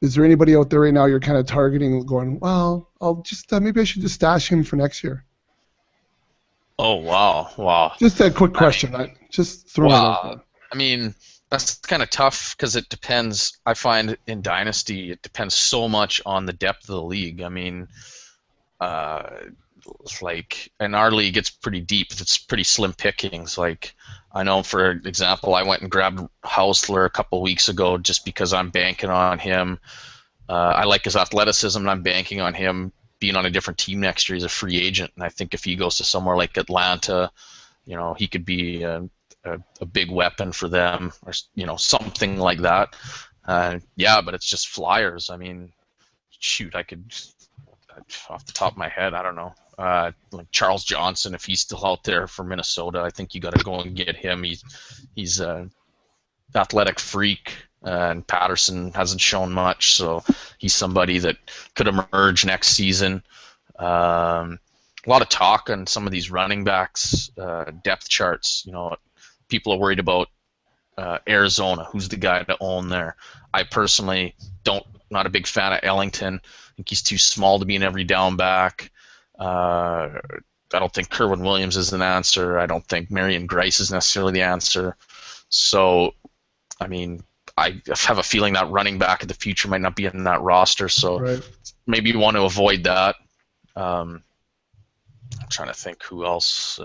Is there anybody out there right now you're kind of targeting, going, well, I'll just maybe I should just stash him for next year? Oh wow! Just a quick question. Just throwing it out there. I mean, that's kind of tough because it depends. I find in Dynasty, it depends so much on the depth of the league. I mean, like in our league, it's pretty deep. It's pretty slim pickings. Like I know, for example, I went and grabbed Hausler a couple weeks ago just because I'm banking on him. I like his athleticism, and I'm banking on him being on a different team next year. He's a free agent, and I think if he goes to somewhere like Atlanta, he could be a big weapon for them, or something like that. Yeah, but it's just flyers. I mean, shoot, I could, off the top of my head, I don't know. Like Charles Johnson, if he's still out there for Minnesota, I think you got to go and get him. He's an athletic freak, and Patterson hasn't shown much, so he's somebody that could emerge next season. A lot of talk on some of these running backs depth charts. People are worried about Arizona. Who's the guy to own there? I personally not a big fan of Ellington. I think he's too small to be an every down back. I don't think Kerwin Williams is an answer. I don't think Marion Grice is necessarily the answer. So, I mean, I have a feeling that running back in the future might not be in that roster. So maybe you want to avoid that. I'm trying to think who else.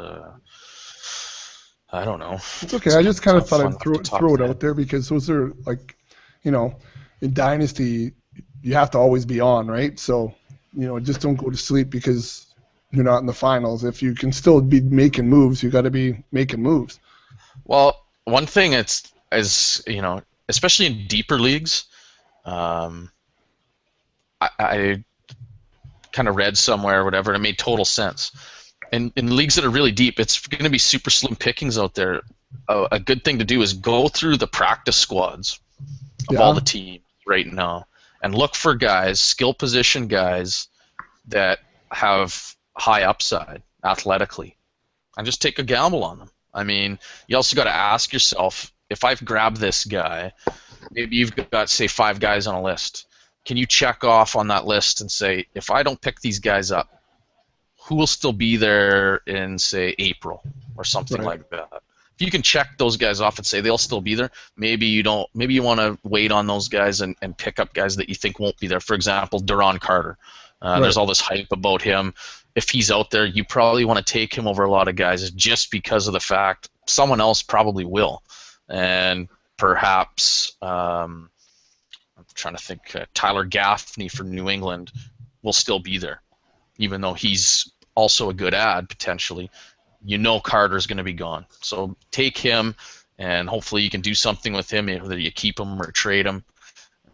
I don't know. It's okay. I just kind of thought I'd throw it out there because those are like, in Dynasty, you have to always be on, right? So, just don't go to sleep because you're not in the finals. If you can still be making moves, you got to be making moves. Well, one thing is especially in deeper leagues, I kind of read somewhere or whatever, and it made total sense. In leagues that are really deep, it's going to be super slim pickings out there. A good thing to do is go through the practice squads of all the teams right now and look for guys, skill position guys, that have high upside athletically, and just take a gamble on them. I mean, you also got to ask yourself, if I've grabbed this guy, maybe you've got, say, 5 guys on a list. Can you check off on that list and say, if I don't pick these guys up, who will still be there in, say, April or something like that? If you can check those guys off and say they'll still be there, maybe you don't. Maybe you want to wait on those guys and pick up guys that you think won't be there. For example, Duron Carter. There's all this hype about him. If he's out there, you probably want to take him over a lot of guys just because of the fact someone else probably will. and perhaps I'm trying to think. Tyler Gaffney for New England will still be there, even though he's also a good ad potentially. Carter's going to be gone, so take him, and hopefully you can do something with him, whether you keep him or trade him,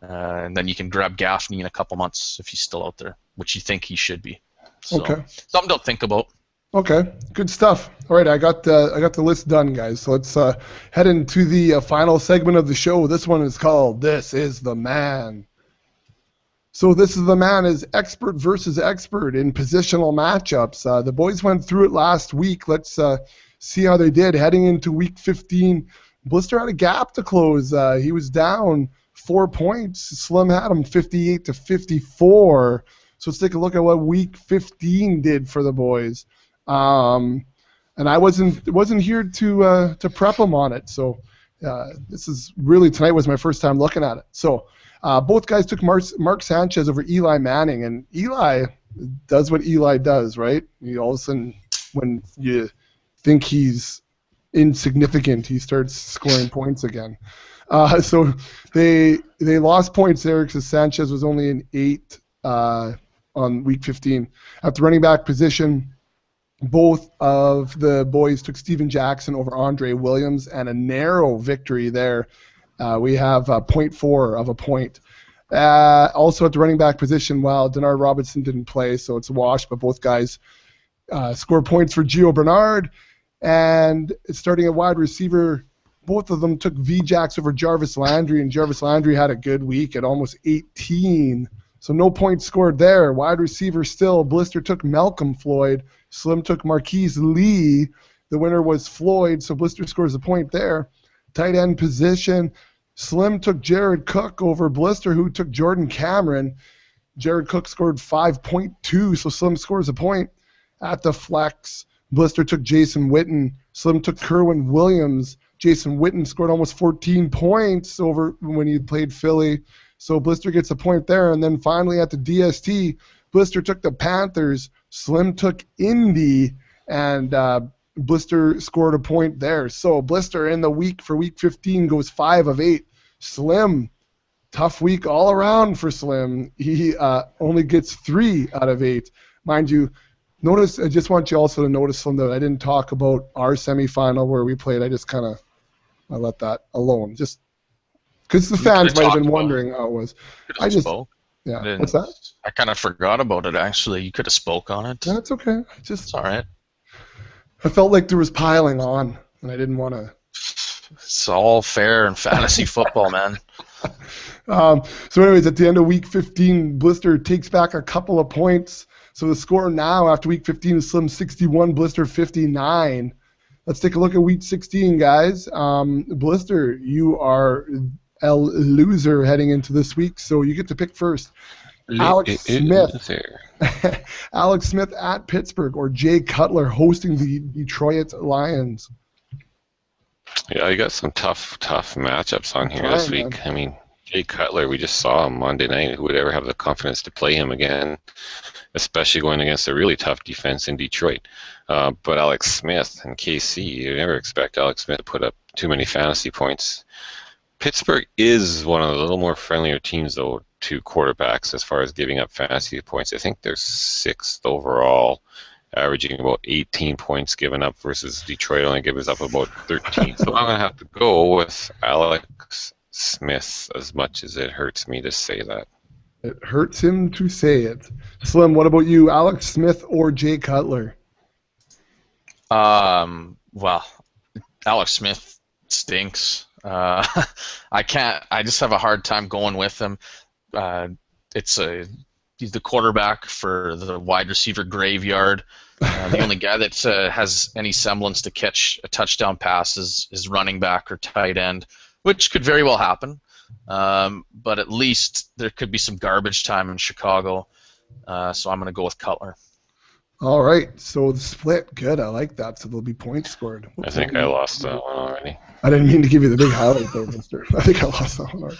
and then you can grab Gaffney in a couple months if he's still out there, which you think he should be. So, Okay. Something to think about. Okay, good stuff. All right, I got the list done, guys. So let's head into the final segment of the show. This one is called "This Is the Man." So "This Is the Man" is expert versus expert in positional matchups. The boys went through it last week. Let's see how they did heading into Week 15. Blister had a gap to close. He was down 4 points. Slim had him 58-54. So let's take a look at what Week 15 did for the boys. And I wasn't here to prep them on it. So this is really, tonight was my first time looking at it. So both guys took Mark Sanchez over Eli Manning, and Eli does what Eli does, right? All of a sudden, when you think he's insignificant, he starts scoring points again. So they lost points there because Sanchez was only an 8 on Week 15. At the running back position, both of the boys took Steven Jackson over Andre Williams, and a narrow victory there. We have 0.4 of a point. Also at the running back position, Denard Robinson didn't play, so it's a wash, but both guys score points for Gio Bernard. And starting at wide receiver, both of them took V-Jacks over Jarvis Landry, and Jarvis Landry had a good week at almost 18. So no points scored there. Wide receiver still, Blister took Malcolm Floyd. Slim took Marquise Lee. The winner was Floyd, so Blister scores a point there. Tight end position, Slim took Jared Cook over Blister, who took Jordan Cameron. Jared Cook scored 5.2, so Slim scores a point. At the flex, Blister took Jason Witten. Slim took Kerwin Williams. Jason Witten scored almost 14 points over when he played Philly. So Blister gets a point there. And then finally at the DST, Blister took the Panthers. Slim took Indy, and Blister scored a point there. So Blister in the week for Week 15 goes 5 of 8. Slim, tough week all around for Slim. He only gets 3 out of 8. Mind you, I just want you also to notice, Slim, that I didn't talk about our semifinal where we played. I just I let that alone. Just because the fans might have been wondering how it was. I just spoke. Yeah. What's that? I kind of forgot about it, actually. You could have spoke on it. That's okay. It's all right. I felt like there was piling on, and I didn't want to. It's all fair in fantasy football, man. So anyways, at the end of Week 15, Blister takes back a couple of points. So the score now after Week 15 is Slim 61, Blister 59. Let's take a look at Week 16, guys. Blister, you are a loser heading into this week, so you get to pick first. Alex Smith. Alex Smith at Pittsburgh, or Jay Cutler hosting the Detroit Lions. Yeah, you got some tough matchups on here this week. Man. I mean, Jay Cutler, we just saw him Monday night. Who would ever have the confidence to play him again, especially going against a really tough defense in Detroit? But Alex Smith and KC, you never expect Alex Smith to put up too many fantasy points. Pittsburgh is one of the little more friendlier teams, though, to quarterbacks as far as giving up fantasy points. I think they're 6th overall, averaging about 18 points given up, versus Detroit only gives up about 13. So I'm going to have to go with Alex Smith, as much as it hurts me to say that. It hurts him to say it. Slim, what about you, Alex Smith or Jay Cutler? Well, Alex Smith stinks. I just have a hard time going with him. He's the quarterback for the wide receiver graveyard. The only guy that has any semblance to catch a touchdown pass is running back or tight end, which could very well happen. But at least there could be some garbage time in Chicago. So I'm going to go with Cutler. All right, so the split, good. I like that. So there'll be points scored. I think I lost that one already. I didn't mean to give you the big highlight there, mister. I think I lost that one already.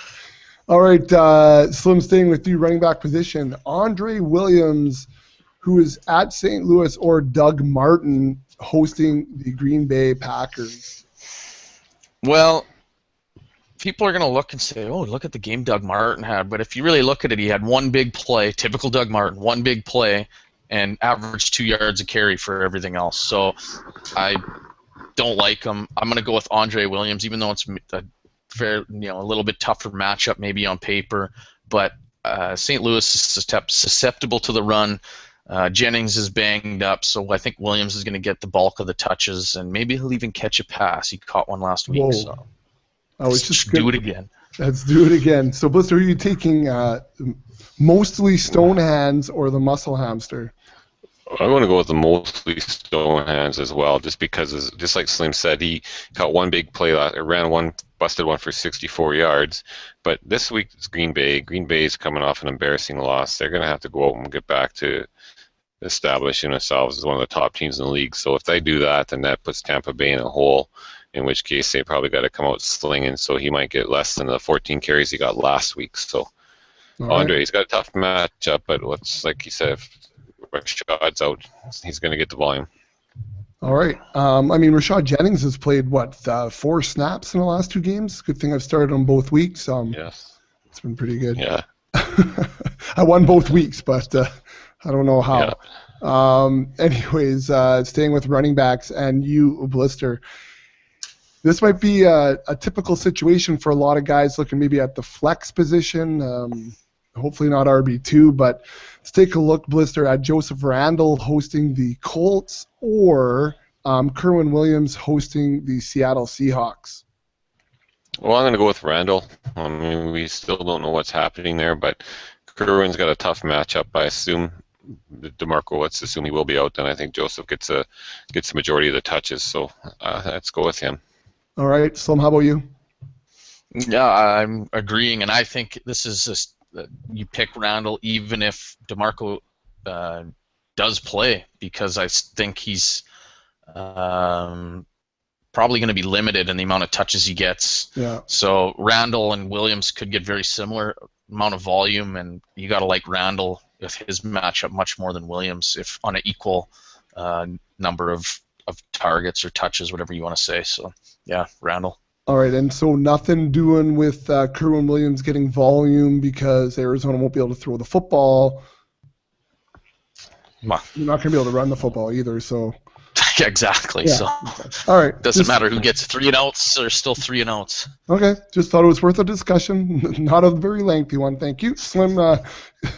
All right, Slim, staying with you, running back position. Andre Williams, who is at St. Louis, or Doug Martin hosting the Green Bay Packers. Well, people are going to look and say, oh, look at the game Doug Martin had. But if you really look at it, he had one big play, typical Doug Martin, one big play, and averaged 2 yards a carry for everything else. So I don't like him. I'm going to go with Andre Williams, even though it's a little bit tougher matchup maybe on paper. But St. Louis is susceptible to the run. Jennings is banged up, so I think Williams is going to get the bulk of the touches, and maybe he'll even catch a pass. He caught one last week. Whoa. So It's just do it again. Let's do it again. So, Blister, are you taking mostly stone hands or the muscle hamster? I want to go with the mostly stone hands as well, just because, just like Slim said, he caught one big play, ran one, busted one for 64 yards. But this week it's Green Bay. Green Bay is coming off an embarrassing loss. They're going to have to go out and get back to establishing themselves as one of the top teams in the league. So if they do that, then that puts Tampa Bay in a hole, in which case they probably got to come out slinging. So he might get less than the 14 carries he got last week. So Andre, he's got a tough matchup, but like he said, if Rashad's out, he's going to get the volume. All right. Rashad Jennings has played, 4 snaps in the last 2 games? Good thing I've started on both weeks. Yes. It's been pretty good. Yeah. I won both weeks, but I don't know how. Yeah. Staying with running backs and you, Blister. This might be a typical situation for a lot of guys looking maybe at the flex position. Hopefully not RB2, but let's take a look, Blister, at Joseph Randle hosting the Colts or Kerwin Williams hosting the Seattle Seahawks. Well, I'm going to go with Randall. We still don't know what's happening there, but Kerwin's got a tough matchup. I assume DeMarco, let's assume he will be out, then I think Joseph gets the majority of the touches. So let's go with him. All right, Slim, how about you? Yeah, I'm agreeing, and I think this is just you pick Randall even if DeMarco does play, because I think he's probably going to be limited in the amount of touches he gets. Yeah. So Randall and Williams could get very similar amount of volume, and you got to like Randall with his matchup much more than Williams, if on an equal number of targets or touches, whatever you want to say. So yeah, Randall. All right, and so nothing doing with Kerwin Williams getting volume because Arizona won't be able to throw the football. You're not going to be able to run the football either, so. Exactly. Yeah. So. All right. Doesn't matter who gets 3 and outs. They're still 3 and outs. Okay. Just thought it was worth a discussion. Not a very lengthy one. Thank you, Slim.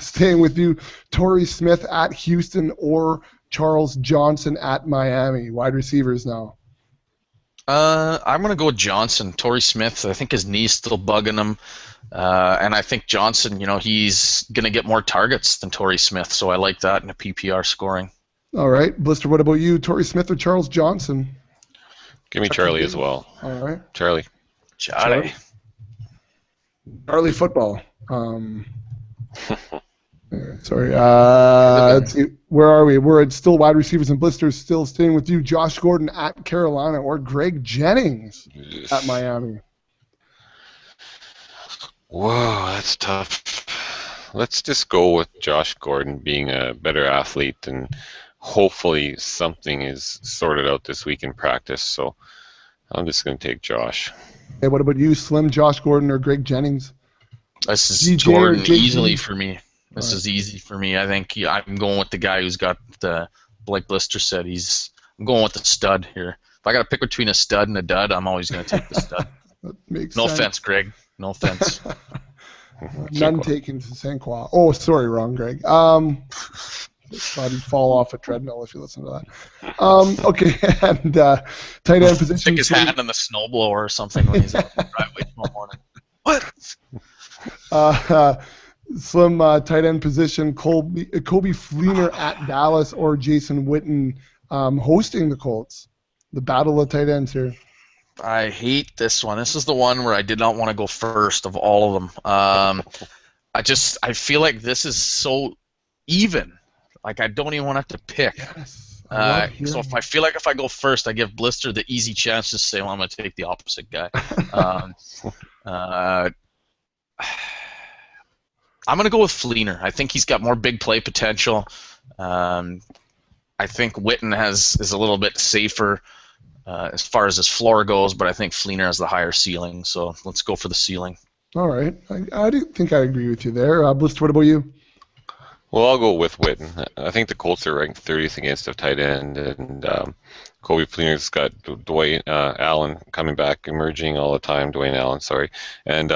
Staying with you, Torrey Smith at Houston or Charles Johnson at Miami. Wide receivers now. I'm going to go with Johnson. Torrey Smith, I think his knee's still bugging him. And I think Johnson, he's going to get more targets than Torrey Smith, so I like that in a PPR scoring. All right. Blister, what about you? Torrey Smith or Charles Johnson? Give me Charlie as well. All right. Charlie football. Sorry. Let's see. Where are we? We're at still wide receivers and Blisters. Still staying with you. Josh Gordon at Carolina or Greg Jennings at Miami. Whoa, that's tough. Let's just go with Josh Gordon being a better athlete, and hopefully something is sorted out this week in practice. So I'm just going to take Josh. Hey, what about you, Slim? Josh Gordon or Greg Jennings? This is Gordon easily for me. This is easy for me. I think I'm going with the guy who's got like Blister said, I'm going with the stud here. If I got to pick between a stud and a dud, I'm always going to take the stud. No offense, Greg. No offense. None taken to St. Croix. Oh, sorry, wrong, Greg. Thought he'd fall off a treadmill if you listen to that. Okay, and tight end position. Stick his hand in the snowblower or something when he's out the driveway tomorrow morning. What? Slim tight end position, Kobe Fleener at Dallas or Jason Witten hosting the Colts. The battle of tight ends here. I hate this one. This is the one where I did not want to go first of all of them. I feel like this is so even. Like I don't even want to have to pick. Yes, so if I go first, I give Blister the easy chance to say, well, I'm going to take the opposite guy. I'm going to go with Fleener. I think he's got more big play potential. I think Witten is a little bit safer. as far as his floor goes, but I think Fleener has the higher ceiling, so let's go for the ceiling. All right. I do think I agree with you there. Blister, what about you? Well, I'll go with Witten. I think the Colts are ranked 30th against a tight end, and Kobe Fleener's got Dwayne Allen coming back, emerging all the time. Dwayne Allen, sorry, and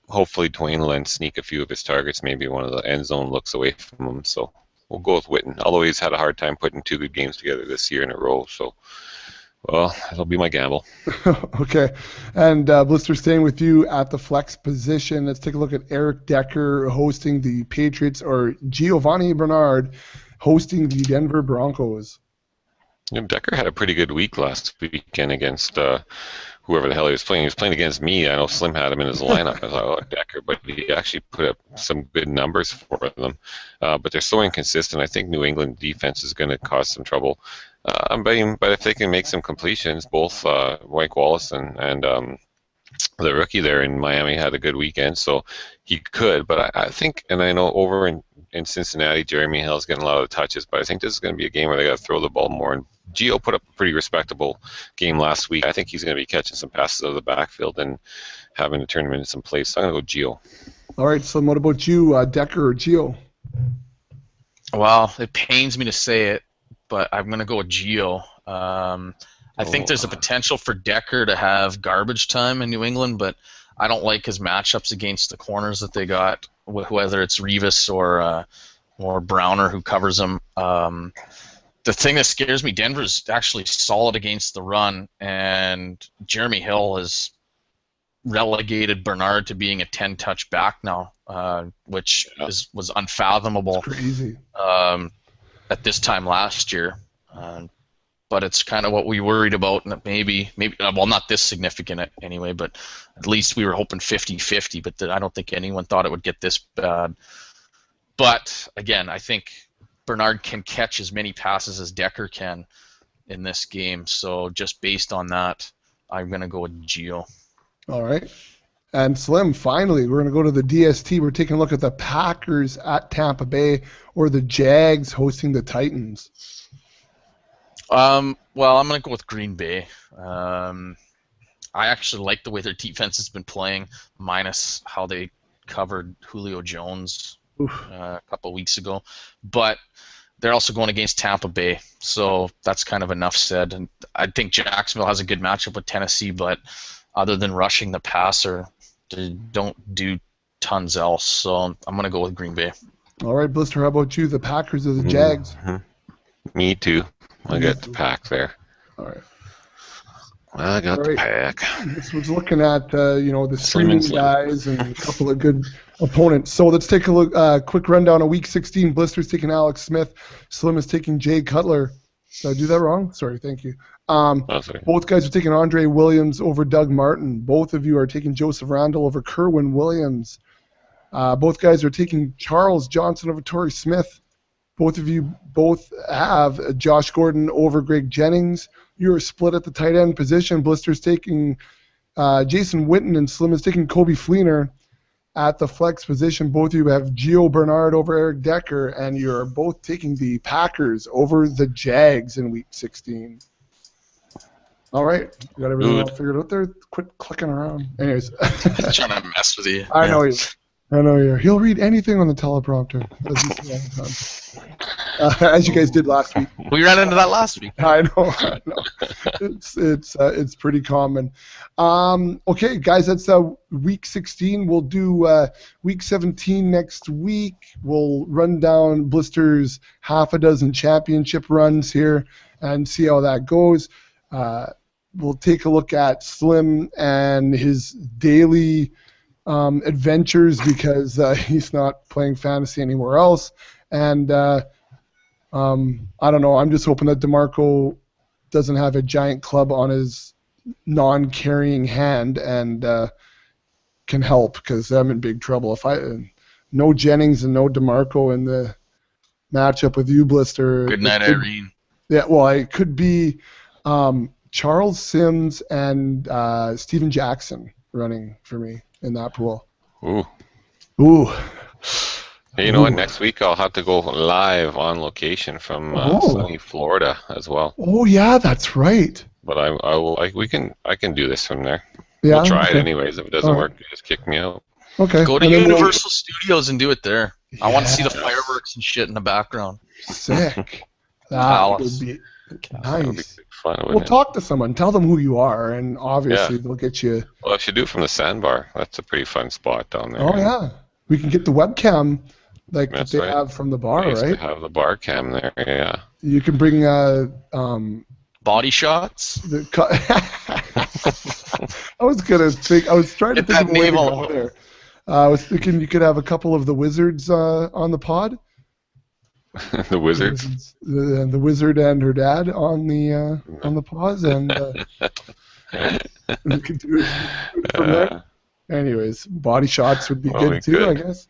hopefully Dwayne will sneak a few of his targets, maybe one of the end zone looks away from him. So we'll go with Witten. Although he's had a hard time putting two good games together this year in a row, so well, that'll be my gamble. Okay. And Blister, staying with you at the flex position, let's take a look at Eric Decker hosting the Patriots or Giovanni Bernard hosting the Denver Broncos. Decker had a pretty good week last weekend against whoever the hell he was playing. He was playing against me. I know Slim had him in his lineup. I thought, oh, Decker, but he actually put up some good numbers for them. But they're so inconsistent. I think New England defense is going to cause some trouble. I'm betting, but if they can make some completions, both Mike Wallace and the rookie there in Miami had a good weekend, so he could. But I think, and I know over in Cincinnati, Jeremy Hill's getting a lot of touches, but I think this is going to be a game where they got to throw the ball more. And Gio put up a pretty respectable game last week. I think he's going to be catching some passes out of the backfield and having to turn them into some plays. So I'm going to go Gio. All right, so what about you, Decker or Gio? Well, it pains me to say it, but I'm going to go with Gio. I think there's a potential for Decker to have garbage time in New England, but I don't like his matchups against the corners that they got, whether it's Revis or Browner who covers him. The thing that scares me, Denver's actually solid against the run, and Jeremy Hill has relegated Bernard to being a 10-touch back now, which was unfathomable. It's crazy. At this time last year. But it's kind of what we worried about, and maybe, well, not this significant anyway, but at least we were hoping 50-50, but I don't think anyone thought it would get this bad. But, again, I think Bernard can catch as many passes as Decker can in this game, so just based on that, I'm going to go with Gio. All right. And Slim, finally, we're going to go to the DST. We're taking a look at the Packers at Tampa Bay or the Jags hosting the Titans. Well, I'm going to go with Green Bay. I actually like the way their defense has been playing, minus how they covered Julio Jones a couple of weeks ago. But they're also going against Tampa Bay, so that's kind of enough said. And I think Jacksonville has a good matchup with Tennessee, but other than rushing the passer, they don't do tons else. So I'm going to go with Green Bay. All right, Blister, how about you, the Packers or the Jags? Mm-hmm. Me too. I got the Pack there. All right. I got the Pack. This was looking at the streaming guys and a couple of good opponents. So let's take a look. Quick rundown of Week 16. Blister's taking Alex Smith. Slim is taking Jay Cutler. Did I do that wrong? Sorry. Thank you. Both guys are taking Andre Williams over Doug Martin. Both of you are taking Joseph Randall over Kerwin Williams. Both guys are taking Charles Johnson over Torrey Smith. Both of you have Josh Gordon over Greg Jennings. You're split at the tight end position. Blister's taking Jason Witten, and Slim is taking Kobe Fleener at the flex position. Both of you have Gio Bernard over Eric Decker, and you're both taking the Packers over the Jags in Week 16. All right. You got everything all figured out there? Quit clicking around. Anyways. Trying to mess with you. I know you. He'll read anything on the teleprompter, as you guys did last week. We ran into that last week. I know. It's pretty common. Okay, guys, that's Week 16. We'll do Week 17 next week. We'll run down Blister's half a dozen championship runs here and see how that goes. We'll take a look at Slim and his daily adventures because he's not playing fantasy anywhere else. And I don't know. I'm just hoping that DeMarco doesn't have a giant club on his non-carrying hand and can help, because I'm in big trouble. If no Jennings and no DeMarco in the matchup with you, Blister. Good night, Irene. Yeah, well, it could be Charles Sims and Steven Jackson running for me in that pool. Ooh. Hey, you know what? Ooh. Next week I'll have to go live on location from Oh. sunny Florida as well. Oh yeah, that's right. But I can do this from there. We'll Yeah. try it Okay. anyways. If it doesn't All right. work, just kick me out. Okay. Go to And then we'll. Universal Studios and do it there. I want to see the Yes. fireworks and shit in the background. Sick. That Palace. would be That would be nice. fun, Well, wouldn't it? talk to someone. Tell them who you are, and obviously they'll get you. Well, I should do it from the sandbar. That's a pretty fun spot down there. Oh yeah, we can get the webcam like that That's they right. have from the They bar, used to right? have the bar cam there. Yeah. You can bring Body shots. the. I was gonna think. I was trying to Get think that of a way to navel go out. there. I was thinking you could have a couple of the wizards on the pod. The Wizards. The wizard and her dad on the pause, and we could do it from there. Anyways, body shots would be Well, good too, good. I guess.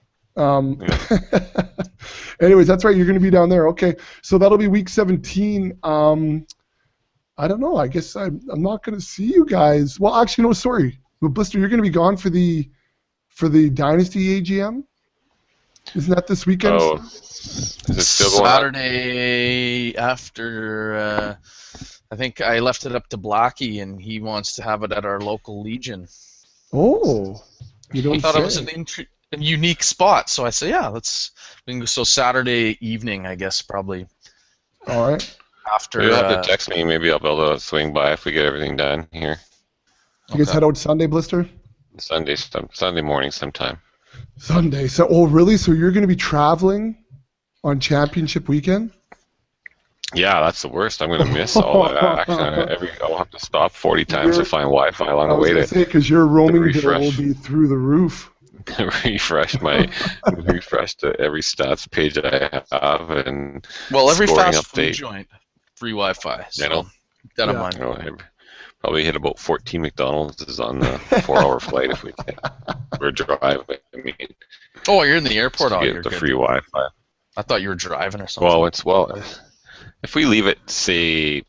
Anyways, that's right. You're going to be down there. Okay, so that'll be week 17. I don't know. I guess I'm not going to see you guys. Well, actually, no. Sorry, well, Blister, you're going to be gone for the Dynasty AGM. Isn't that this weekend? Oh, is it still going on? Saturday after. I think I left it up to Blackie, and he wants to have it at our local Legion. Oh, you don't I thought say. it was a unique spot, so I said, yeah, we can go. So Saturday evening, I guess, probably All right. after. You'll have to text me. Maybe I'll be able to swing by if we get everything done here. You guys head out Sunday, Blister? Sunday morning sometime. Sunday. So, oh, really? So you're going to be traveling on championship weekend? Yeah, that's the worst. I'm going to miss all that action. I'll have to stop 40 times to find Wi-Fi along the way to because your roaming bill will refresh. be through the roof. refresh to every stats page I have and Well, every scoring fast food update. joint, free Wi-Fi. So I know. keep that in Yeah. mind. You know, I probably hit about 14 McDonald's on the 4-hour flight if we can. We're driving. I mean, Oh, you're in the airport. to Oh, get you're the good. free Wi-Fi. I thought you were driving or something. Well, if we leave it, say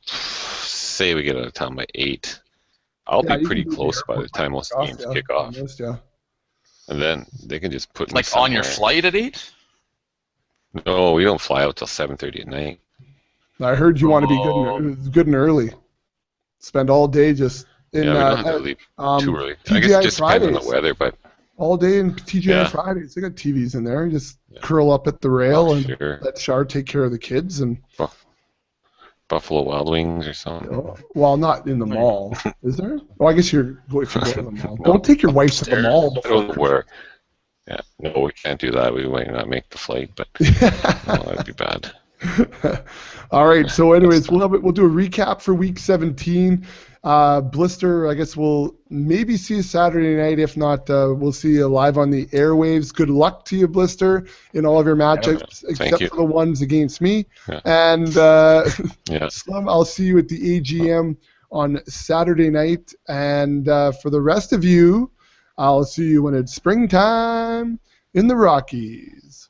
we get out of town by 8, I'll Yeah, be you pretty can do the close by the airport time most games kick off. Almost, yeah. And then they can just put me like on your somewhere. flight at 8? No, we don't fly out till 7:30 at night. I heard you want to be Oh. good and early. Spend all day just in Yeah, we don't have to leave too early. I guess TGI it just depends on Fridays. the weather, but All day in TGI Yeah. Fridays. They got TVs in there. You just curl up at the rail and sure. let Shar take care of the kids. And Buffalo Wild Wings or something. well, not in the mall, is there? Oh, I guess if you go to the mall. No. Don't take your wife to the Upstairs. mall I before. don't know where. Yeah, no, we can't do that. We might not make the flight, but that'd be bad. All right. So, anyways, we'll do a recap for week 17. Blister, I guess we'll maybe see you Saturday night. If not, we'll see you live on the airwaves. Good luck to you, Blister, in all of your matchups, except you. for the ones against me. Yeah. And Yes. Slum, I'll see you at the AGM on Saturday night. And for the rest of you, I'll see you when it's springtime in the Rockies.